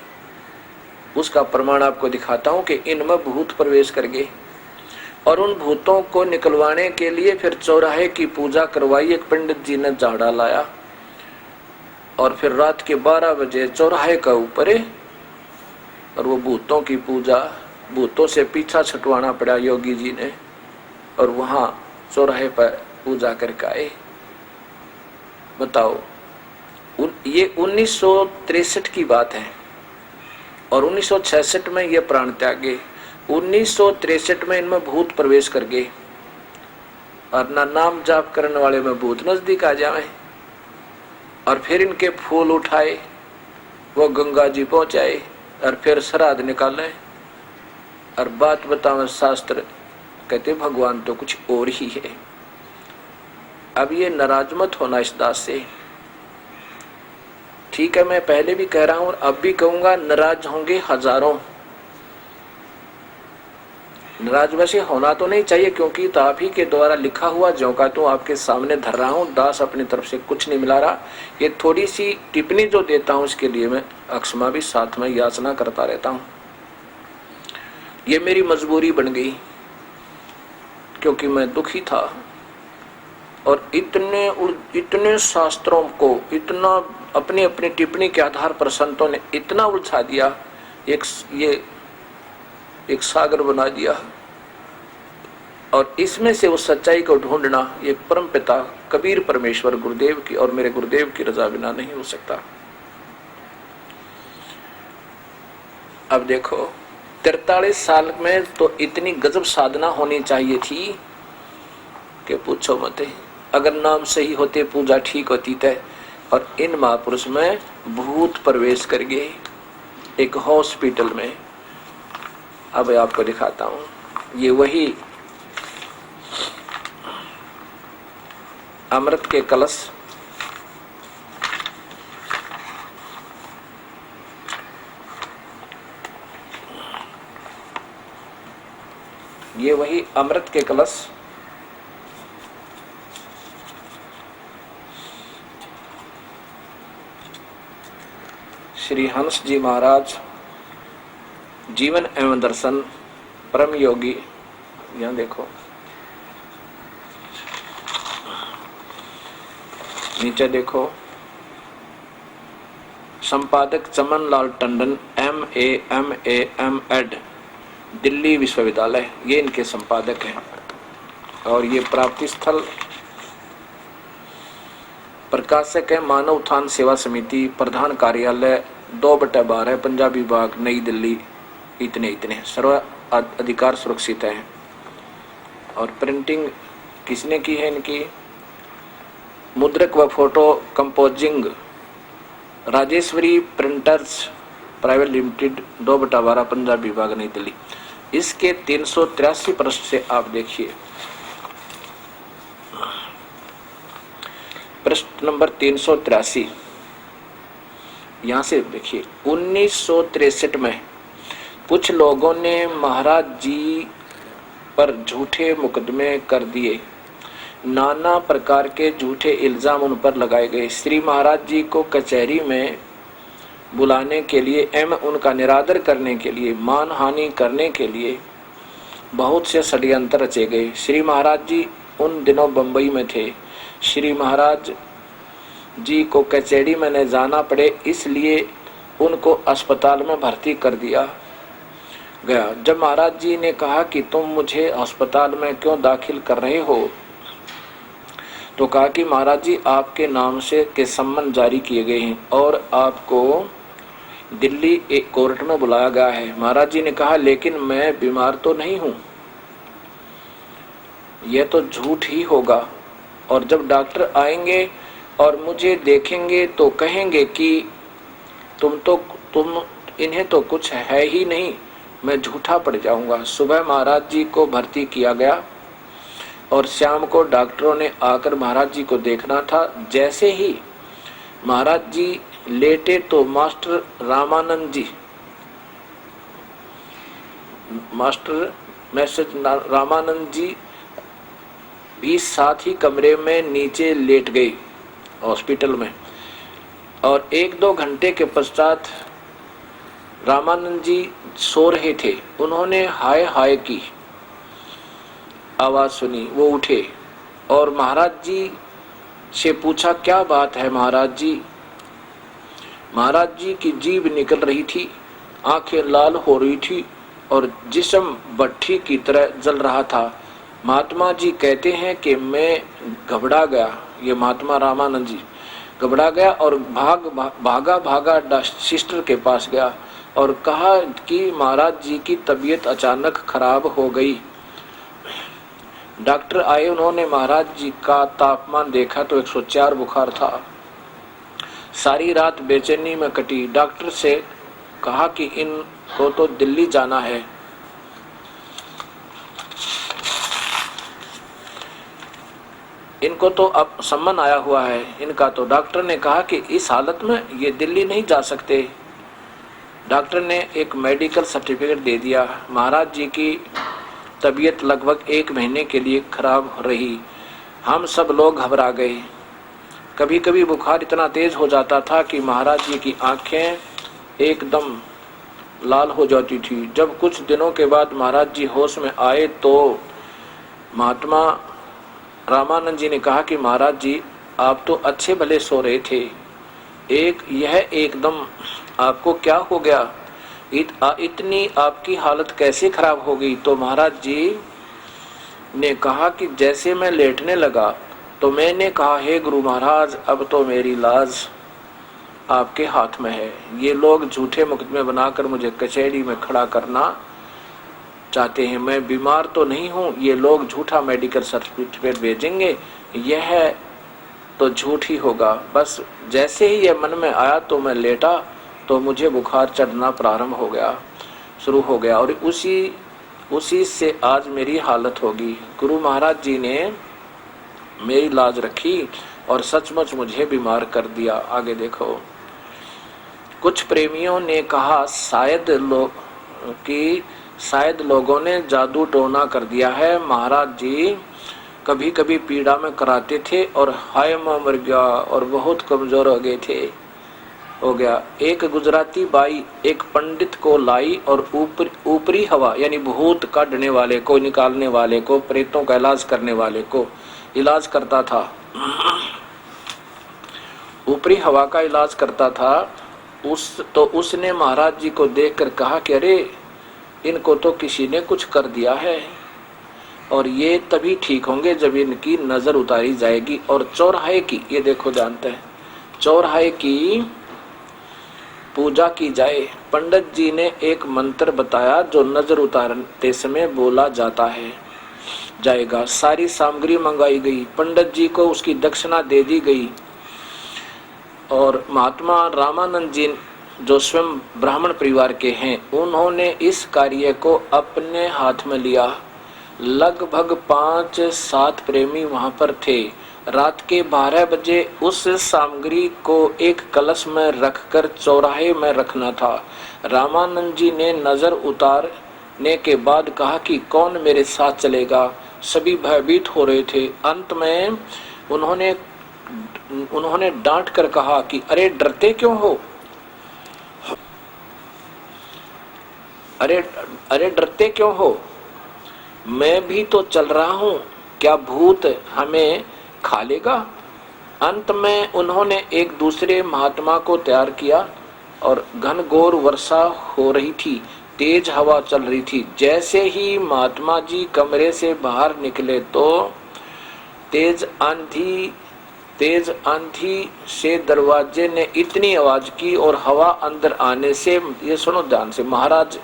उसका प्रमाण आपको दिखाता हूं कि इनमें भूत प्रवेश कर गए और उन भूतों को निकलवाने के लिए फिर चौराहे की पूजा करवाई। एक पंडित जी ने झाड़ा लाया और फिर रात के 12 बजे चौराहे का ऊपर और वो भूतों की पूजा, भूतों से पीछा छुटवाना पड़ा योगी जी ने, और वहां चौराहे पर पूजा करके आए। बताओ, ये 1963 की बात है और 1966 में ये प्राण त्यागे। 1963 में इनमें भूत प्रवेश कर गए और ना नाम जाप करने वाले में भूत नजदीक आ जाए। और फिर इनके फूल उठाए, वो गंगा जी पहुंचाए और फिर श्राद्ध निकाले और बात बताओ। शास्त्र कहते भगवान तो कुछ और ही है। अब ये नाराज मत होना इस दास से, ठीक है। मैं पहले भी कह रहा हूं और अब भी कहूंगा, नाराज होंगे हजारों। नाराज वैसे होना तो नहीं चाहिए, क्योंकि तो आप ही के द्वारा लिखा हुआ ज्यों का तो आपके सामने धर रहा हूं। दास अपनी तरफ से कुछ नहीं मिला रहा। ये थोड़ी सी टिप्पणी जो देता हूं उसके लिए मैं अक्षमा भी साथ में याचना करता रहता हूं। ये मेरी मजबूरी बन गई क्योंकि मैं दुखी था और इतने शास्त्रों को इतना अपनी अपनी टिप्पणी के आधार पर संतों ने इतना उलझा दिया, एक सागर बना दिया। और इसमें से उस सच्चाई को ढूंढना ये परम पिता कबीर परमेश्वर गुरुदेव की और मेरे गुरुदेव की रजा बिना नहीं हो सकता। अब देखो 43 साल में तो इतनी गजब साधना होनी चाहिए थी कि पूछो मत। अगर नाम सही होते पूजा ठीक होती तय। और इन महापुरुष में भूत प्रवेश कर गए एक हॉस्पिटल में। अब आपको दिखाता हूं, ये वही अमृत के कलश, ये वही अमृत के कलश श्री हंस जी महाराज जीवन एवं दर्शन परम योगी। यहाँ देखो नीचे देखो, संपादक चमन लाल टंडन MA दिल्ली विश्वविद्यालय, ये इनके संपादक हैं। और ये प्राप्ति स्थल प्रकाशक है मानव उत्थान सेवा समिति, प्रधान कार्यालय 2/12 पंजाबी बाग नई दिल्ली। इतने सर्व अधिकार सुरक्षित है। और प्रिंटिंग किसने की है इनकी? मुद्रक व photo composing Rajeshwari printers private limited 2/12 Punjabi Bagh Nai Delhi. इसके 383 पृष्ठ से आप देखिए, पृष्ठ नंबर 383, यहाँ से देखिए 1963 में कुछ लोगों ने महाराज जी पर झूठे मुकदमे कर दिए। नाना प्रकार के झूठे इल्जाम उन पर लगाए गए। श्री महाराज जी को कचहरी में बुलाने के लिए एवं उनका निरादर करने के लिए, मानहानि करने के लिए बहुत से षड्यंत्र रचे गए। श्री महाराज जी उन दिनों बंबई में थे। श्री महाराज जी को कचहरी में न जाना पड़े इसलिए उनको अस्पताल में भर्ती कर दिया गया। जब महाराज जी ने कहा कि तुम मुझे अस्पताल में क्यों दाखिल कर रहे हो, तो कहा कि महाराज जी आपके नाम से के सम्मन जारी किए गए हैं और आपको दिल्ली एक कोर्ट में बुलाया गया है। महाराज जी ने कहा लेकिन मैं बीमार तो नहीं हूँ, यह तो झूठ ही होगा। और जब डॉक्टर आएंगे और मुझे देखेंगे तो कहेंगे कि तुम इन्हें तो कुछ है ही नहीं, मैं झूठा पड़ जाऊंगा। सुबह महाराज जी को भर्ती किया गया और शाम को डॉक्टरों ने आकर महाराज जी को देखना था। जैसे ही महाराज जी लेटे तो मास्टर रामानंद जी भी साथ ही कमरे में नीचे लेट गए हॉस्पिटल में। और 1-2 घंटे के पश्चात रामानंद जी सो रहे थे। उन्होंने हाय हाय की आवाज सुनी, वो उठे और महाराज जी से पूछा क्या बात है महाराज जी। महाराज जी की जीभ निकल रही थी, आंखें लाल हो रही थी और जिस्म भट्ठी की तरह जल रहा था। महात्मा जी कहते हैं कि मैं घबरा गया, ये महात्मा रामानंद जी घबरा गया और भागा सिस्टर के पास गया और कहा कि महाराज जी की तबीयत अचानक खराब हो गई। डॉक्टर आए, उन्होंने महाराज जी का तापमान देखा तो 104 बुखार था। सारी रात बेचैनी में कटी। डॉक्टर से कहा कि इनको तो दिल्ली जाना है। इनको तो अब सम्मन आया हुआ है इनका। तो डॉक्टर ने कहा कि इस हालत में ये दिल्ली नहीं जा सकते। डॉक्टर ने एक मेडिकल सर्टिफिकेट दे दिया। महाराज जी की तबीयत लगभग 1 महीने के लिए खराब रही। हम सब लोग घबरा गए। कभी कभी बुखार इतना तेज हो जाता था कि महाराज जी की आंखें एकदम लाल हो जाती थी। जब कुछ दिनों के बाद महाराज जी होश में आए तो महात्मा रामानंद जी ने कहा कि महाराज जी आप तो अच्छे भले सो रहे थे, यह एकदम आपको क्या हो गया, इतनी आपकी हालत कैसे खराब हो गई। तो महाराज जी ने कहा कि जैसे मैं लेटने लगा तो मैंने कहा, हे गुरु महाराज, अब तो मेरी लाज आपके हाथ में है। ये लोग झूठे मुकदमे बनाकर मुझे कचहरी में खड़ा करना चाहते हैं। मैं बीमार तो नहीं हूँ, ये लोग झूठा मेडिकल सर्टिफिकेट भेजेंगे, यह तो झूठ ही होगा। बस जैसे ही यह मन में आया तो मैं लेटा तो मुझे बुखार चढ़ना प्रारंभ हो गया, शुरू हो गया, और उसी से आज मेरी हालत होगी। गुरु महाराज जी ने मेरी लाज रखी और सचमुच मुझे बीमार कर दिया। आगे देखो, कुछ प्रेमियों ने कहा शायद लोगों ने जादू टोना कर दिया है। महाराज जी कभी कभी पीड़ा में कराते थे और हाय मैं मर गया और बहुत कमजोर हो गया। एक गुजराती बाई एक पंडित को लाई और ऊपरी हवा यानी भूत काटने वाले को, निकालने वाले को, प्रेतों का इलाज करने वाले को इलाज करता था। ऊपरी हवा का इलाज करता था। उसने महाराज जी को देखकर कहा कि अरे इनको तो किसी ने कुछ कर दिया है और ये तभी ठीक होंगे जब इनकी नजर उतारी जाएगी। और चौराहे की, ये देखो जानते हैं, चौराहे की पूजा की जाए। पंडित जी ने एक मंत्र बताया जो नजर उतारते समय बोला जाएगा। सारी सामग्री मंगाई गई, पंडित जी को उसकी दक्षिणा दे दी गई और महात्मा रामानंद जी जो स्वयं ब्राह्मण परिवार के हैं, उन्होंने इस कार्य को अपने हाथ में लिया। लगभग 5-7 प्रेमी वहां पर थे। रात के 12 बजे उस सामग्री को एक कलश में रखकर चौराहे में रखना था। रामानंद जी ने नजर उतारने के बाद कहा कि कौन मेरे साथ चलेगा। सभी भयभीत हो रहे थे। अंत में उन्होंने डांट कर कहा कि अरे डरते क्यों हो, अरे डरते क्यों हो, मैं भी तो चल रहा हूँ, क्या भूत हमें खा लेगा। अंत में उन्होंने एक दूसरे महात्मा को तैयार किया और घनघोर वर्षा हो रही थी, तेज हवा चल रही थी। जैसे ही महात्मा जी कमरे से बाहर निकले तो तेज आंधी से दरवाजे ने इतनी आवाज की और हवा अंदर आने से, ये सुनो ध्यान से, महाराज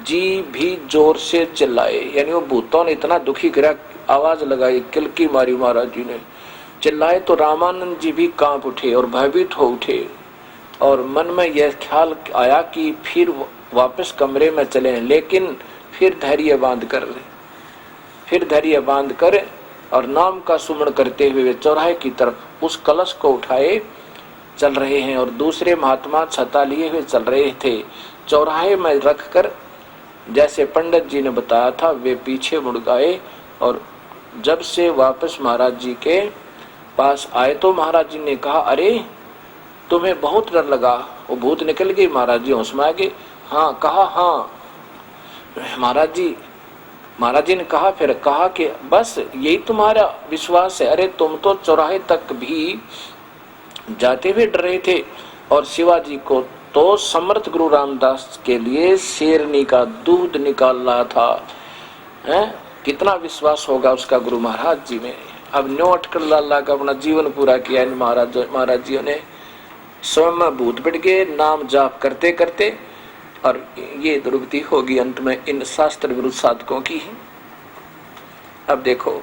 जी भी जोर से चिल्लाए। यानी वो भूतों ने इतना दुखी किया, आवाज लगाई, किलकी मारी, महाराज जी ने चिल्लाए तो रामानंद जी भी कांप उठे और भयभीत हो उठे और मन में यह ख्याल आया कि फिर वापस कमरे में चले, लेकिन फिर धैर्य बांध कर और नाम का सुमरण करते हुए वे चौराहे की तरफ उस कलश को उठाए चल रहे हैं और दूसरे महात्मा छता लिए हुए चल रहे थे। चौराहे में रखकर जैसे पंडित जी ने बताया था वे पीछे मुड़ गए और जब से वापस महाराज जी के पास आए तो महाराज जी ने कहा, अरे तुम्हें बहुत डर लगा, वो भूत निकल गई। महाराज जी होश में आ गए। हाँ, कहा हाँ महाराज जी ने कहा, फिर कहा कि बस यही तुम्हारा विश्वास है। अरे तुम तो चौराहे तक भी जाते हुए डर रहे थे और शिवाजी को तो समर्थ गुरु रामदास के लिए शेरनी का दूध निकाल रहा था। कितना विश्वास होगा उसका गुरु महाराज जी में। अब न्यो अटकर लाला का अपना जीवन पूरा किया इन महाराज जी ने। स्वयं में भूत बिट गए नाम जाप करते करते और ये दुर्गति होगी अंत में इन शास्त्र विरुद्ध साधकों की। अब देखो,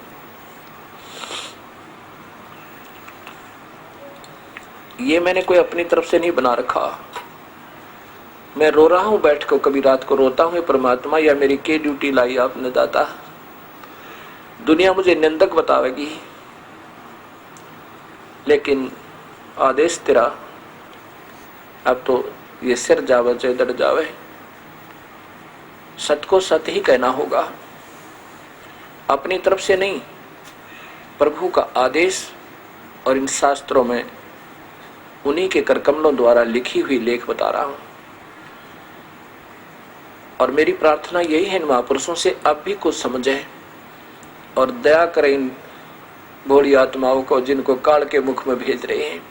ये मैंने कोई अपनी तरफ से नहीं बना रखा। मैं रो रहा हूं बैठ कर, कभी रात को रोता हूं, परमात्मा या मेरी क्या ड्यूटी लाई आपने दाता। दुनिया मुझे निंदक बतावेगी लेकिन आदेश तेरा। अब तो ये सिर जावे चाहे दड़ जावे, सत्य को सत्य ही कहना होगा, अपनी तरफ से नहीं। प्रभु का आदेश और इन शास्त्रों में उन्हीं के करकमलों द्वारा लिखी हुई लेख बता रहा हूं। और मेरी प्रार्थना यही है इन महापुरुषों से, अब भी कुछ समझे और दया करें इन भोली आत्माओं को जिनको काल के मुख में भेज रहे हैं।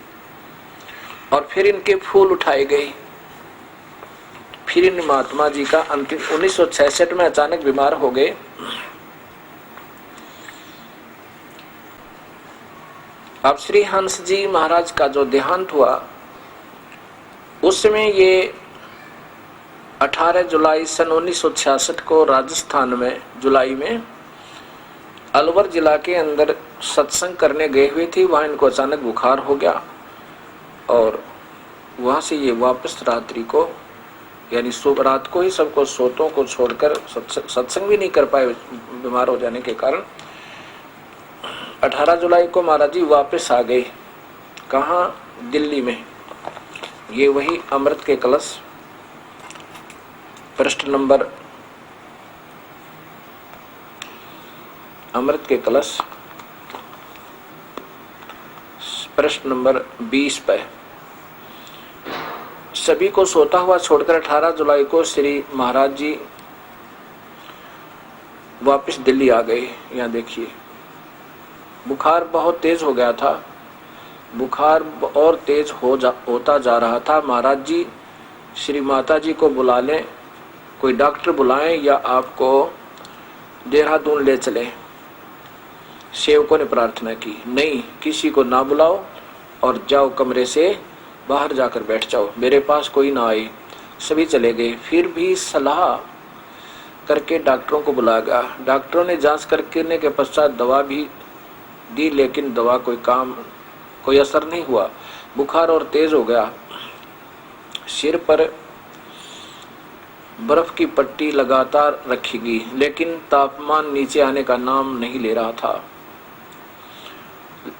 और फिर इनके फूल उठाए गए, फिर इन महात्मा जी का अंतिम 1966 में अचानक बीमार हो गए। अब श्री हंस जी महाराज का जो देहांत हुआ उस समय ये 18 जुलाई सन 1966 को राजस्थान में जुलाई में अलवर जिला के अंदर सत्संग करने गए हुए थे। वहां इनको अचानक बुखार हो गया और वहां से ये वापस रात्रि को यानी रात को ही सबको सोतों को छोड़कर सत्संग भी नहीं कर पाए बीमार हो जाने के कारण। 18 जुलाई को महाराज जी वापस आ गए। कहाँ? दिल्ली में। ये वही अमृत के कलश, पृष्ठ नंबर अमृत के कलश पृष्ठ नंबर 20 पे सभी को सोता हुआ छोड़कर 18 जुलाई को श्री महाराज जी वापस दिल्ली आ गए। यहाँ देखिए बुखार बहुत तेज हो गया था, बुखार और तेज होता जा रहा था। महाराज जी श्री माता जी को बुला लें, कोई डॉक्टर बुलाएं या आपको देहरादून ले चलें। सेवकों ने प्रार्थना की, नहीं किसी को ना बुलाओ और जाओ कमरे से बाहर जाकर बैठ जाओ, मेरे पास कोई ना आए। सभी चले गए। फिर भी सलाह करके डॉक्टरों को बुलाया गया। डॉक्टरों ने जांच करने के पश्चात दवा भी दी, लेकिन दवा कोई असर नहीं हुआ। बुखार और तेज हो गया। सिर पर बर्फ की पट्टी लगातार रखी गई, लेकिन तापमान नीचे आने का नाम नहीं ले रहा था।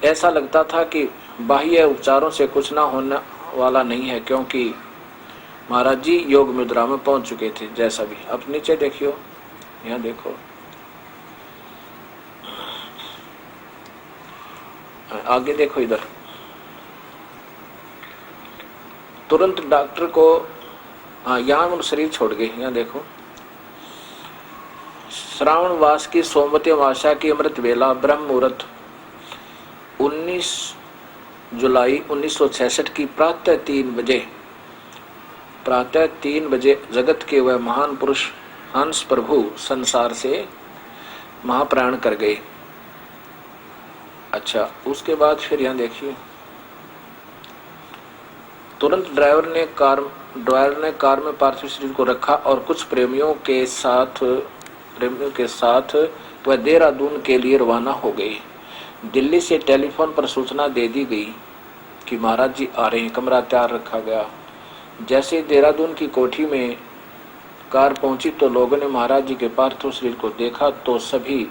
ऐसा लगता था कि बाह्य उपचारों से कुछ ना होने वाला नहीं है, क्योंकि महाराज जी योग मुद्रा में पहुंच चुके थे। जैसा भी अब नीचे देखियो, यहाँ देखो, आगे देखो, इधर तुरंत डॉक्टर को यहाँ उन शरीर छोड़ गए। यहाँ देखो, श्रावण मास की सोमवती अमावस्या की अमृत वेला ब्रह्म मुहूर्त 19 जुलाई 1966 की प्रातः 3 बजे जगत के वह महान पुरुष हंस प्रभु संसार से महाप्राण कर गए। अच्छा, उसके बाद फिर यहाँ देखिए, तुरंत ड्राइवर ने कार में पार्थिव शरीर को रखा और कुछ प्रेमियों के साथ वह देहरादून के लिए रवाना हो गए। दिल्ली से टेलीफोन पर सूचना दे दी गई कि महाराज जी आ रहे हैं। कमरा तैयार रखा गया। जैसे देहरादून की कोठी में कार पहुंची तो लोगों ने महाराज जी के पार्थिव शरीर को देखा तो सभी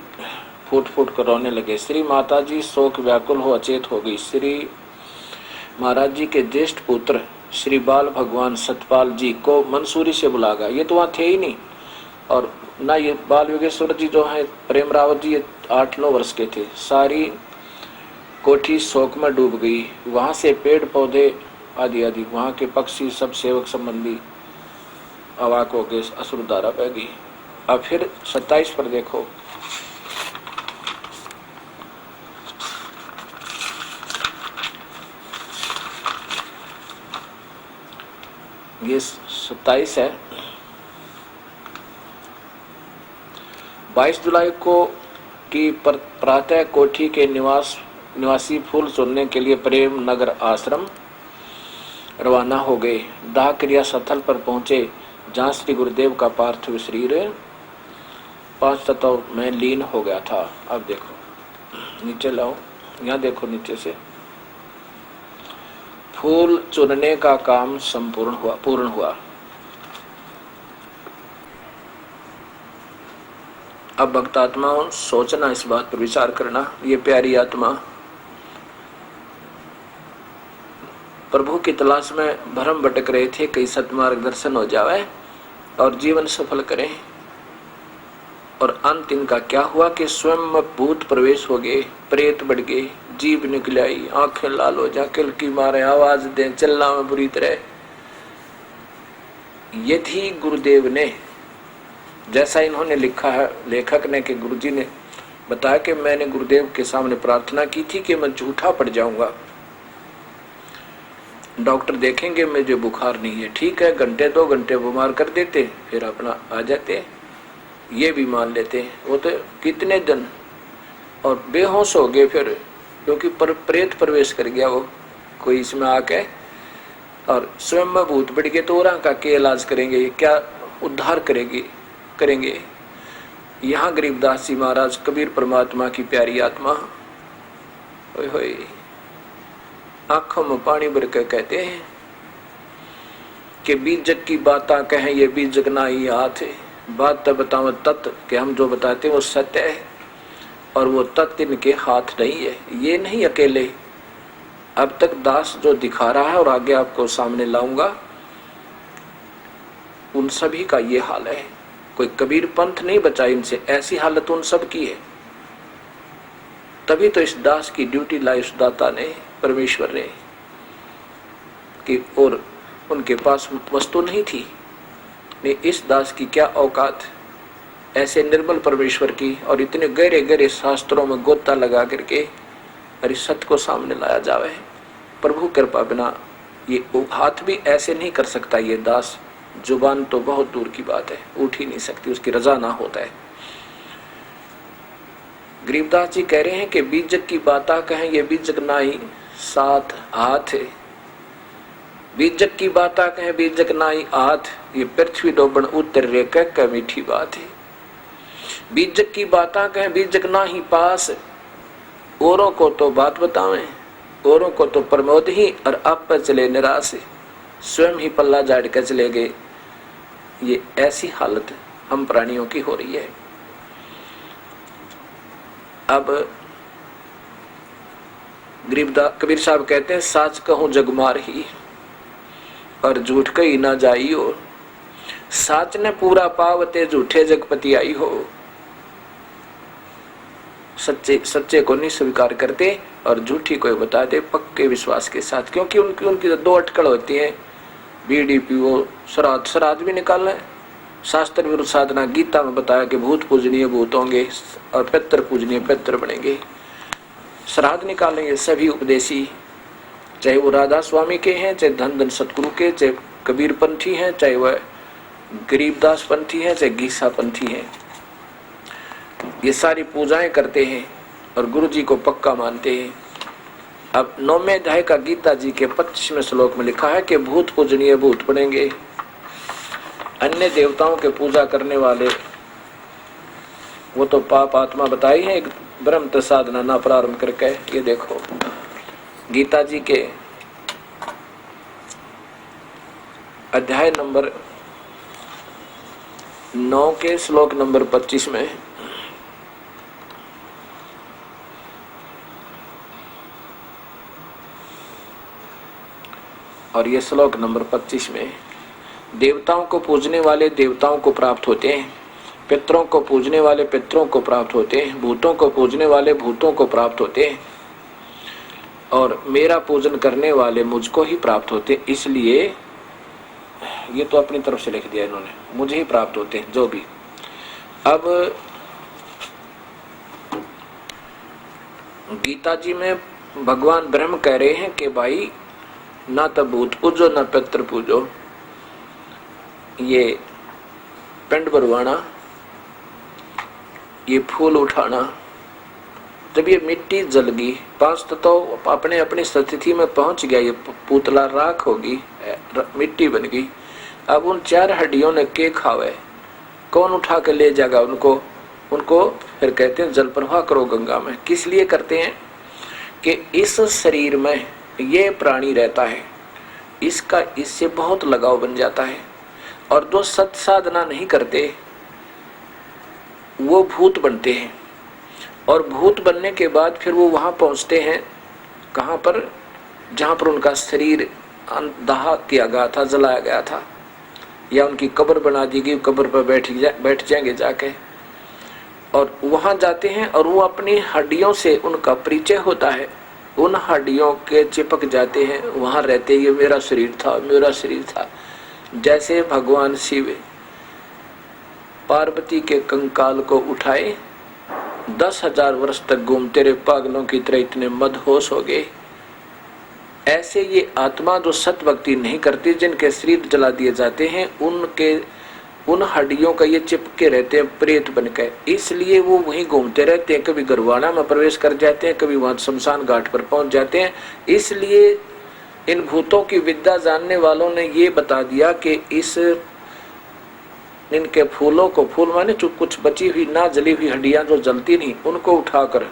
फूट फूट कर रोने लगे। श्री माता जी शोक व्याकुल हो अचेत हो गई। श्री महाराज जी के ज्येष्ठ पुत्र श्री बाल भगवान सतपाल जी को मंसूरी से बुला गया। ये तो वहाँ थे ही नहीं, और ना ये बाल योगेश्वर जी जो हैं प्रेमरावत जी, ये 8-9 वर्ष के थे। सारी कोठी शोक में डूब गई। वहां से पेड़ पौधे आदि वहां के पक्षी सब सेवक संबंधी अवाक हो गए, असुरधारा बह गई। अब फिर 27 पर देखो, ये 27 है। 22 जुलाई को की प्रातः कोठी के निवासी फूल चुनने के लिए प्रेम नगर आश्रम रवाना हो गए। दाह क्रिया स्थल पर पहुंचे, जहां श्री गुरुदेव का पार्थिव शरीर 5 तत्व में लीन हो गया था। अब देखो नीचे लाओ, यहाँ देखो नीचे से, फूल चुनने का काम पूर्ण हुआ। अब भक्त आत्माओं सोचना, इस बात पर विचार करना। ये प्यारी आत्मा प्रभु की तलाश में भ्रम भटक रहे थे, कई सत्मार्ग दर्शन हो जावे और जीवन सफल करें। और अंत इनका क्या हुआ कि स्वयं में भूत प्रवेश हो गए, प्रेत बढ़ गए, जीभ निकल आई, आंखें लाल हो जा, किलकी मारे, आवाज दे, चिल्ला में बुरी तरह। यदि गुरुदेव ने, जैसा इन्होंने लिखा है लेखक ने, कि गुरुजी ने बताया कि मैंने गुरुदेव के सामने प्रार्थना की थी कि मैं झूठा पड़ जाऊंगा, डॉक्टर देखेंगे मुझे बुखार नहीं है, ठीक है, घंटे 2 घंटे बीमार कर देते, फिर अपना आ जाते, ये भी मान लेते। वो तो कितने दिन और बेहोश हो गए फिर, क्योंकि प्रेत प्रवेश कर गया वो कोई इसमें आके, और स्वयं में भूत बढ़ गए तो और का क्या इलाज करेंगे, क्या उद्धार करेंगे। यहाँ गरीबदास जी महाराज कबीर परमात्मा की प्यारी आत्मा होय होय आंखों में पानी भर के कहते हैं कि बीजक की बातें कहें ये बीजक ना ही हाथ है। बात तो बताओ तत्व कि हम जो बताते हैं वो सत्य है, और वो तत्व इनके हाथ नहीं है, ये नहीं अकेले। अब तक दास जो दिखा रहा है और आगे आपको सामने लाऊंगा, उन सभी का ये हाल है। कोई कबीर पंथ नहीं बचा इनसे, ऐसी हालत उन सब की है। तभी तो इस दास की ड्यूटी लाई उस दाता ने, परमेश्वर ने, कि और उनके पास वस्तु नहीं थी। ने इस दास की क्या औकात ऐसे निर्मल परमेश्वर की, और इतने गहरे गहरे शास्त्रों में गोता लगा करके और इस सत्य को सामने लाया जावे। प्रभु कृपा बिना ये हाथ भी ऐसे नहीं कर सकता ये दास, जुबान तो बहुत दूर की बात है, उठ ही नहीं सकती, उसकी रजा ना होता है। गरीबदास जी कह रहे हैं कि बीजक की बाता कहें ये बीजक ना ही साथ हाथ है। बीजक की बाता कहें बीजक ना ही हाथ, ये पृथ्वी डोबन उतर रे कह मीठी बात है। बीजक की बाता कहें बीजक ना ही पास, औरों को तो बात बतावें, औरों को तो प्रमोद ही, और आप पर चले निराश, स्वयं ही पल्ला झाड़ कर चले गए। ये ऐसी हालत हम प्राणियों की हो रही है। अब कबीर साहब कहते हैं साच कहूं जगमार ही, और झूठ कही ना जाई हो। साच ने पूरा पावते झूठे जगपति आई हो। सच्चे को नहीं स्वीकार करते और झूठी को बताते पक्के विश्वास के साथ, क्योंकि उनकी तो 2 अटकल होती हैं, बीड़ी पियो, श्राद्ध भी निकालना है। शास्त्र विरुद्ध साधना गीता में बताया कि भूत पूजनीय भूत होंगे और पितर पूजनीय पितर बनेंगे। श्राद्ध निकालेंगे सभी उपदेशी, चाहे वो राधा स्वामी के हैं, चाहे धन धन सतगुरु के, चाहे कबीर पंथी हैं, चाहे वह गरीबदास पंथी हैं, चाहे गीसा पंथी हैं। ये सारी पूजाएं करते हैं और गुरु जी को पक्का मानते हैं। अब 9वें अध्याय का गीता जी के 25वें श्लोक में लिखा है कि भूत पूजनीय भूत बनेंगे। अन्य देवताओं के पूजा करने वाले वो तो पाप आत्मा बताई है, ब्रह्म साधना ना प्रारंभ करके। ये देखो गीता जी के अध्याय नंबर 9 के श्लोक नंबर 25 में और ये श्लोक नंबर 25 में, देवताओं को पूजने वाले देवताओं को प्राप्त होते हैं, पितरों को पूजने वाले पितरों को प्राप्त होते हैं, भूतों को पूजने वाले भूतों को प्राप्त होते हैं, और मेरा पूजन करने वाले मुझको ही प्राप्त होते हैं। इसलिए ये तो अपनी तरफ से लिख दिया इन्होंने, मुझे ही प्राप्त होते हैं जो भी। अब गीता जी में भगवान ब्रह्म कह रहे हैं कि भाई ना तो भूत पूजो ना पितर पूजो, ये पिंड भरवाना, ये फूल उठाना, जब ये मिट्टी जल गई, 5 तो अपने अपनी स्थिति में पहुंच गया, ये पुतला राख होगी, मिट्टी बन गई। अब उन 4 हड्डियों ने के खावे, कौन उठा के ले जाएगा उनको फिर कहते हैं जल प्रवाह करो गंगा में। किस लिए करते हैं कि इस शरीर में ये प्राणी रहता है, इसका इससे बहुत लगाव बन जाता है, और जो सत साधना नहीं करते वो भूत बनते हैं, और भूत बनने के बाद फिर वो वहां पहुंचते हैं कहां पर, जहां पर उनका शरीर दाह किया गया था, जलाया गया था, या उनकी कब्र बना दी गई, कब्र पर बैठ जाएंगे जाके, और वहां जाते हैं और वो अपनी हड्डियों से उनका परिचय होता है, उन हड्डियों के चिपक जाते हैं, वहां रहते, ये मेरा शरीर था, मेरा शरीर था। जैसे भगवान शिव पार्वती के कंकाल को उठाए, 10,000 वर्ष तक घूमते रहे पागलों की तरह, इतने मदहोश हो गए ऐसे ये आत्मा जो सत भक्ति नहीं करती, जिनके शरीर जला दिए जाते हैं, उन हड्डियों का ये चिपके रहते हैं प्रेत बनकर, इसलिए वो वहीं घूमते रहते हैं। कभी गरवाड़ा में प्रवेश कर जाते हैं, कभी वहां शमशान घाट पर पहुंच जाते हैं। इसलिए इन भूतों की विद्या जानने वालों ने ये बता दिया कि इनके फूलों को, फूल माने जो कुछ बची हुई ना जली हुई हड्डियां जो जलती नहीं, उनको उठाकर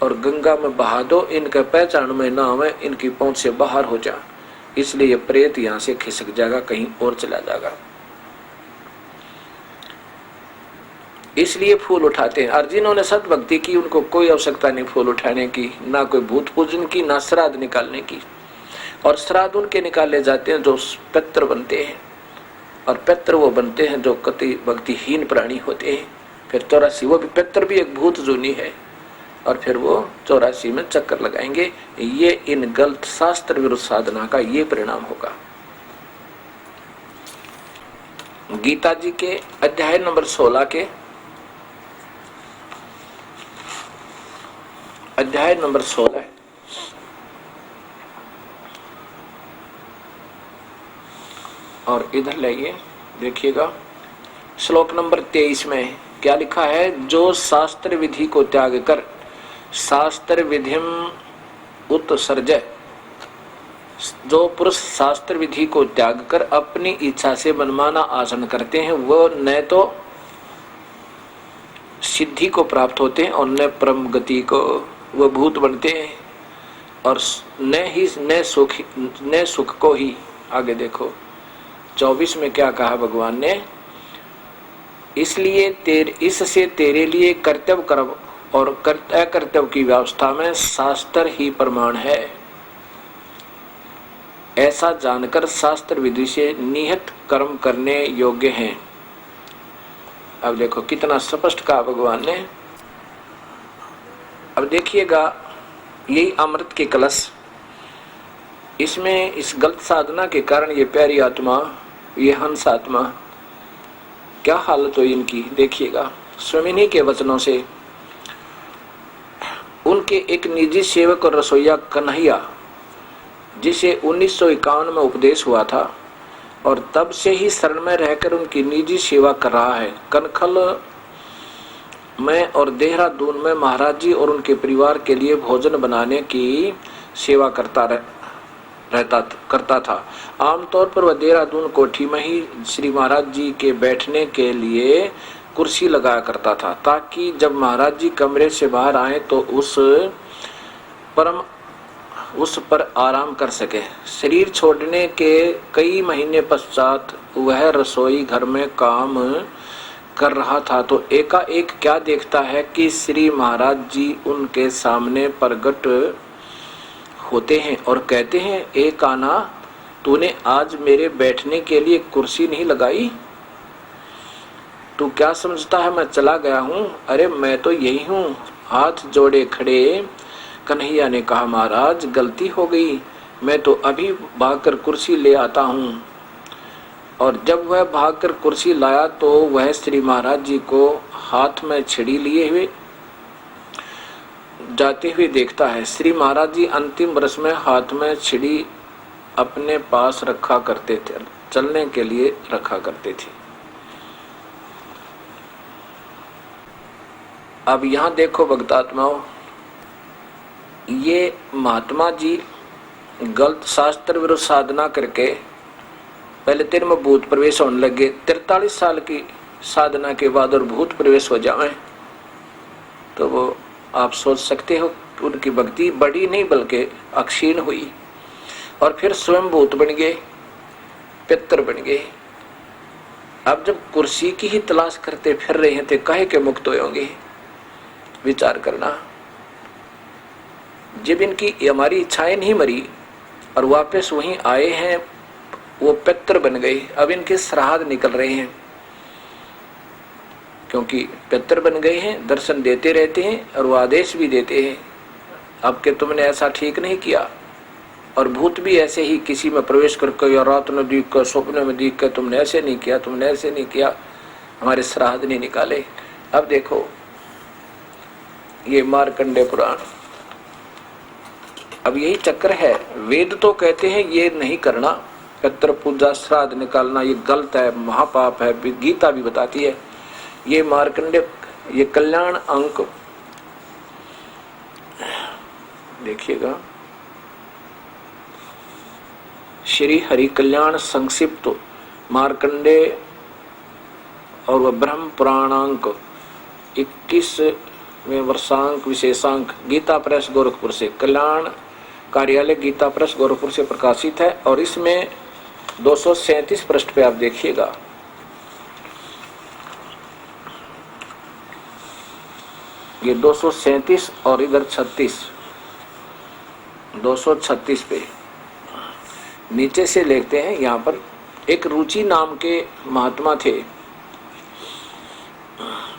और गंगा में बहा दो, इनके पहचान में ना आवे, इनकी पहुंच से बाहर हो जा। इसलिए ये प्रेत यहां से खिसक जाएगा, कहीं और चला जाएगा। इसलिए फूल उठाते हैं। और जिन्होंने सत भक्ति की, उनको कोई आवश्यकता नहीं फूल उठाने की, ना कोई भूत पूजन की, ना श्राद्ध निकालने की। और श्राद्ध उनके निकाले जाते हैं जो पितृ बनते हैं, और पितृ वो बनते हैं जो कति भक्तिहीन प्राणी होते हैं। फिर 84, वो भी पितृ भी एक भूत जूनी है, और फिर वो 84 में चक्कर लगाएंगे। ये इन गलत शास्त्र विरुद्ध साधना का ये परिणाम होगा। गीता जी के अध्याय नंबर 16 के अध्याय नंबर 16 और इधर लाइए, देखिएगा श्लोक नंबर 23 में क्या लिखा है। जो शास्त्र विधि को त्याग कर शास्त्र विधिम उत्सर्जय, जो पुरुष शास्त्र विधि को त्याग कर अपनी इच्छा से मनमाना आसन करते हैं, वो न तो सिद्धि को प्राप्त होते हैं और न परम गति को वो भूत बनते हैं, और न सुख को ही। आगे देखो 24 में क्या कहा भगवान ने, इसलिए इससे तेरे लिए कर्तव्य कर्म और अकर्तव्य की व्यवस्था में शास्त्र ही प्रमाण है। ऐसा जानकर शास्त्र विधि से निहित कर्म करने योग्य हैं। अब देखो कितना स्पष्ट कहा भगवान ने। अब देखिएगा, यही अमृत के कलश, इसमें इस गलत साधना के कारण ये प्यारी आत्मा, ये हंस आत्मा, क्या हालत हुई इनकी, देखिएगा स्वामिनी के वचनों से। उनके एक निजी सेवक और रसोईया कन्हैया, जिसे 1951 में उपदेश हुआ था और तब से ही शरण में रहकर उनकी निजी सेवा कर रहा है। कनखल में और देहरादून में महाराज जी और उनके परिवार के लिए भोजन बनाने की सेवा करता था। आमतौर पर वह देहरादून कोठी में ही श्री महाराज जी के बैठने के लिए कुर्सी लगाया करता था, ताकि जब महाराज जी कमरे से बाहर आए तो उस पर आराम कर सके। शरीर छोड़ने के कई महीने पश्चात वह रसोई घर में काम कर रहा था तो एकाएक क्या देखता है कि श्री महाराज जी उनके सामने प्रकट होते हैं और कहते हैं, ए कान्हा, तूने आज मेरे बैठने के लिए कुर्सी नहीं लगाई? तू क्या समझता है मैं चला गया हूँ? अरे मैं तो यही हूँ। हाथ जोड़े खड़े कन्हैया ने कहा, महाराज गलती हो गई, मैं तो अभी भागकर कुर्सी ले आता हूँ। और जब वह भागकर कुर्सी लाया तो वह श्री महाराज जी को हाथ में छड़ी लिए हुए जाते हुए देखता है। श्री महाराज जी अंतिम वर्ष में हाथ में छड़ी अपने पास रखा करते थे, चलने के लिए रखा करते थे। अब यहाँ देखो भक्तात्माओं, ये महात्मा जी गलत शास्त्र विरुद्ध साधना करके पहले तेरे में भूत प्रवेश होने लगे। 43 साल की साधना के बाद और भूत प्रवेश हो जाए तो वो आप सोच सकते हो कि उनकी भक्ति बड़ी नहीं बल्कि अक्षीण हुई। और फिर स्वयं भूत बन गए, पितर बन गए। अब जब कुर्सी की ही तलाश करते फिर रहे हैं तो काहे के मुक्त होंगे? विचार करना। जब इनकी हमारी इच्छाएं नहीं मरी और वापस वहीं आए हैं, वो पितर बन गए। अब इनके श्राद्ध निकल रहे हैं, क्योंकि पितर बन गए हैं, दर्शन देते रहते हैं और वो आदेश भी देते हैं, अब के तुमने ऐसा ठीक नहीं किया। और भूत भी ऐसे ही किसी में प्रवेश करके या रात में देख कर, सपने में देख कर, तुमने ऐसे नहीं किया, तुमने ऐसे नहीं किया, हमारे श्राद्ध नहीं निकाले। अब देखो ये मार्कंडे पुराण। अब यही चक्र है। वेद तो कहते हैं ये नहीं करना, पितृ पूजा श्राद्ध निकालना ये गलत है, महापाप है। गीता भी बताती है। ये मार्कंडेय, ये कल्याण अंक देखिएगा, श्री हरि कल्याण संक्षिप्त मार्कंडेय और वह ब्रह्म पुराणांक 21वें वर्षांक विशेषांक गीता प्रेस गोरखपुर से, कल्याण कार्यालय गीता प्रेस गोरखपुर से प्रकाशित है। और इसमें 237 पृष्ठ पे आप देखिएगा, ये 237 और इधर 36, 236 पे नीचे से लिखते हैं। यहाँ पर एक रुचि नाम के महात्मा थे।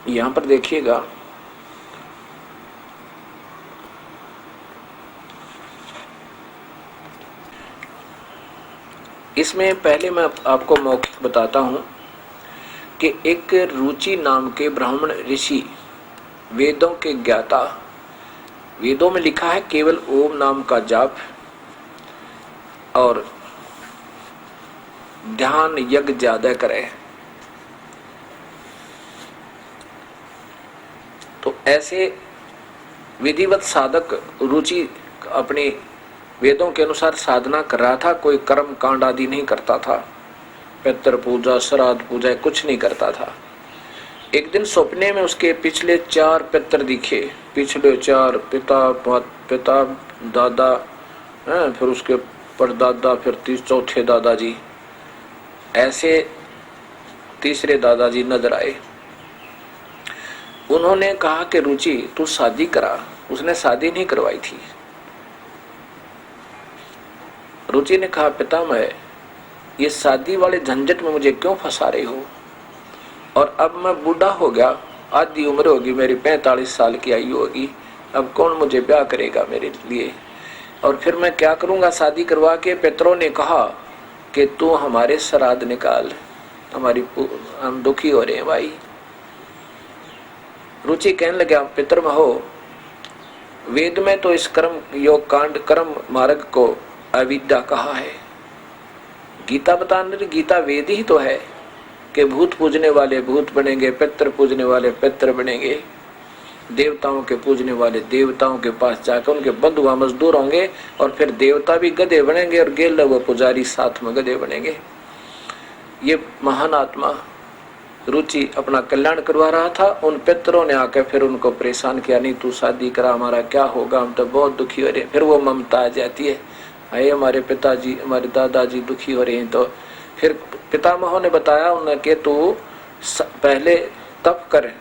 यहाँ पर देखिएगा, इसमें पहले मैं आपको मौखिक बताता हूँ कि एक रुचि नाम के ब्राह्मण ऋषि, वेदों के ज्ञाता, वेदों में लिखा है केवल ओम नाम का जाप और ध्यान यज्ञ ज्यादा करे। तो ऐसे विधिवत साधक रुचि अपने वेदों के अनुसार साधना कर रहा था, कोई कर्म कांड आदि नहीं करता था, पितृ पूजा श्राद्ध पूजा कुछ नहीं करता था। एक दिन सपने में उसके पिछले 4 पितर दिखे, पिछले 4 पिता दादा, फिर उसके परदादा, फिर चौथे दादाजी, ऐसे तीसरे दादाजी नजर आए। उन्होंने कहा कि रुचि तू शादी करा। उसने शादी नहीं करवाई थी। रुचि ने कहा पितामह ये शादी वाले झंझट में मुझे क्यों फंसा रही हो, और अब मैं बूढ़ा हो गया, आधी उम्र होगी मेरी, 45 साल की आयु होगी, अब कौन मुझे ब्याह करेगा मेरे लिए, और फिर मैं क्या करूंगा शादी करवा के। पितरों ने कहा कि तू हमारे श्राद्ध निकाल, हम दुखी हो रहे हैं भाई। रुचि कहने लगा पितरमहो, वेद में तो इस कर्म योग कांड कर्म मार्ग को अविद्या कहा है। गीता बताने रही, गीता वेद ही तो है कि भूत पूजने वाले भूत बनेंगे, पितृ पूजने वाले पितृ बनेंगे, देवताओं के पूजने वाले देवताओं के पास जाकर उनके बंधुआ मजदूर होंगे, और फिर देवता भी गधे बनेंगे और गेल व पुजारी साथ में गधे बनेंगे। ये महान आत्मा रुचि अपना कल्याण करवा रहा था। उन पितरों ने आकर फिर उनको परेशान किया, नहीं तू शादी करा, हमारा क्या होगा, हम तो बहुत दुखी हो रहे हैं। फिर वो ममता आ जाती है, अरे हमारे पिताजी हमारे दादाजी दुखी हो रहे हैं। तो फिर पितामहों ने बताया उन्हें कि तू पहले तप कर,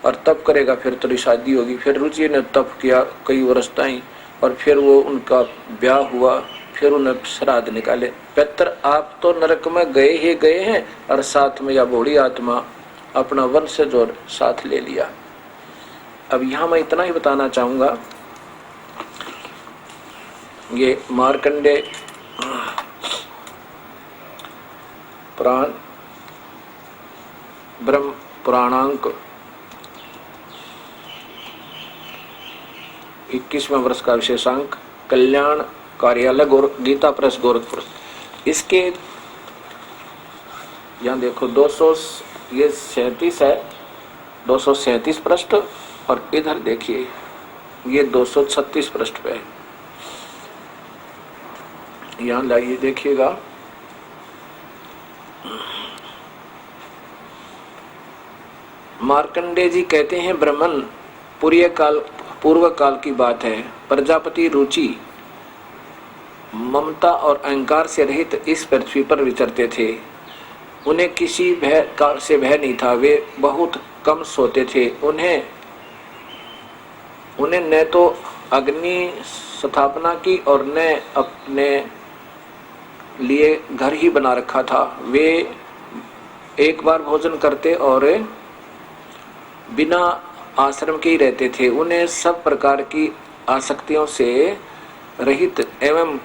और तप करेगा फिर तेरी शादी होगी। फिर रुचि ने तप किया कई वर्ष ताईं, और फिर वो उनका ब्याह हुआ, फिर उन्हें श्राद्ध निकाले। पितर आप तो नरक में गए ही गए हैं, और साथ में या बूढ़ी आत्मा अपना वंशज और साथ ले लिया। अब यहाँ मैं इतना ही बताना चाहूंगा, ये मार्कंडेय पुराण ब्रह्म पुराणांक 21वें वर्ष का विशेषांक कल्याण कार्यालय गीता प्रेस गोरखपुर। इसके यहाँ देखो 237 है, 237 पृष्ठ, और इधर देखिए ये 236 पृष्ठ पे है। यहाँ लाइए देखिएगा, मार्कंडेय जी कहते हैं ब्राह्मण पूर्व काल की बात है। प्रजापति रुचि ममता और अहंकार से रहित इस पृथ्वी पर विचरते थे। उन्हें किसी भय से भय नहीं था। वे बहुत कम सोते थे। उन्हें न तो अग्नि स्थापना की और न अपने लिए घर ही बना रखा था। वे एक बार भोजन करते और बिना आश्रम के ही रहते थे। उन्हें सब प्रकार की आसक्तियों से रहित एवं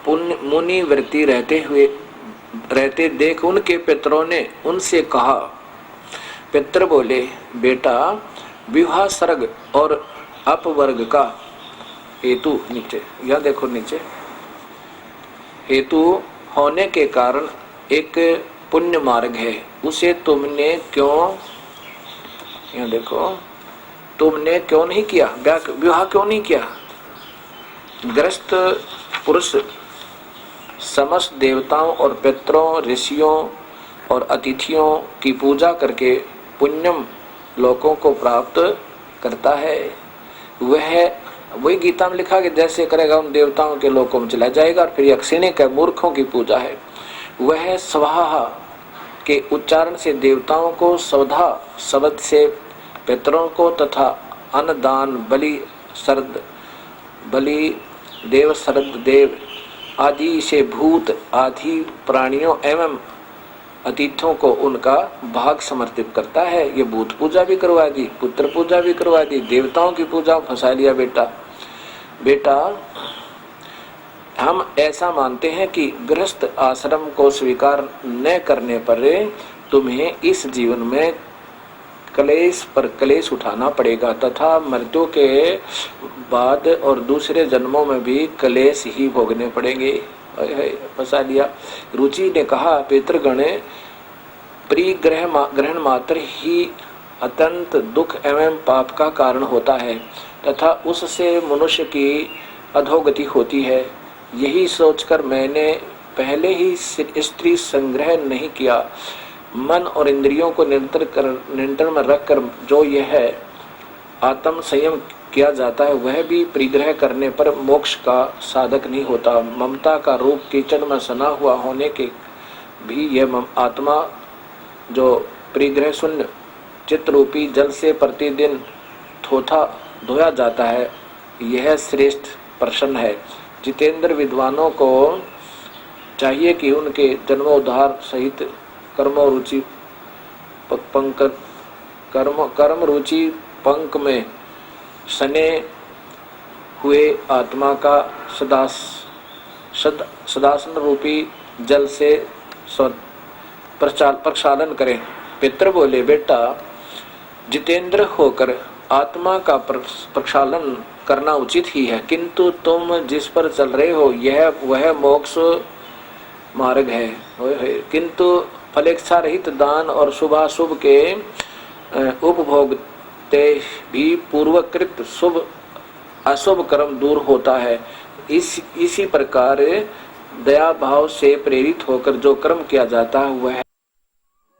मुनि वृत्ति रहते देख उनके पितरों ने उनसे कहा। पितर बोले, बेटा विवाह सर्ग और अपवर्ग का हेतु नीचे, यह देखो नीचे, हेतु होने के कारण एक पुण्य मार्ग है, उसे तुमने क्यों, यह देखो, तुमने क्यों नहीं किया, विवाह क्यों नहीं किया। गृहस्थ पुरुष समस्त देवताओं और पितरों, ऋषियों और अतिथियों की पूजा करके पुण्यम लोकों को प्राप्त करता है। वही गीता में लिखा कि जैसे करेगा उन देवताओं के लोकों में चला जाएगा। और फिर यक्षिणिक है, मूर्खों की पूजा है। वह स्वाहा के उच्चारण से देवताओं को, स्वधा शब्द से पितरों को तथा अन्नदान, बलि देव, शरद देव आदि से भूत आदि प्राणियों एवं अतिथियों को उनका भाग समर्पित करता है। ये भूत पूजा भी करवा दी, पुत्र पूजा भी करवा दी, देवताओं की पूजा फंसा लिया। बेटा हम ऐसा मानते हैं कि गृहस्थ आश्रम को स्वीकार न करने पर तुम्हें इस जीवन में कलेश पर कलेश उठाना पड़ेगा तथा मृत्यु के बाद और दूसरे जन्मों में भी कलेश ही भोगने पड़ेंगे। फंसा लिया। रुचि ने कहा, पितृगण ग्रहण मात्र ही अत्यंत दुख एवं पाप का कारण होता है तथा उससे मनुष्य की अधोगति होती है। यही सोचकर मैंने पहले ही स्त्री संग्रह नहीं किया। मन और इंद्रियों को नियंत्रण में रखकर जो यह आत्म संयम किया जाता है वह भी परिग्रह करने पर मोक्ष का साधक नहीं होता। ममता का रूप कीचड़ में सना हुआ होने के भी यह आत्मा जो परिग्रह शून्य चित्त रूपी जल से प्रतिदिन धोया जाता है, यह श्रेष्ठ प्रश्न है। जितेंद्र विद्वानों को चाहिए कि उनके जन्मोद्धार सहित कर्म रुचि पंक में सने हुए आत्मा का सदासन रूपी जल से प्रक्षालन करें। पितर बोले, बेटा जितेंद्र होकर आत्मा का प्रक्षालन करना उचित ही है, किंतु तुम जिस पर चल रहे हो वह मोक्ष मार्ग है। किंतु फलेच्छा रहित दान और शुभाशुभ के उपभोग भी पूर्वकृत शुभ अशुभ कर्म दूर होता है। इसी प्रकार दया भाव से प्रेरित होकर जो कर्म किया जाता है वह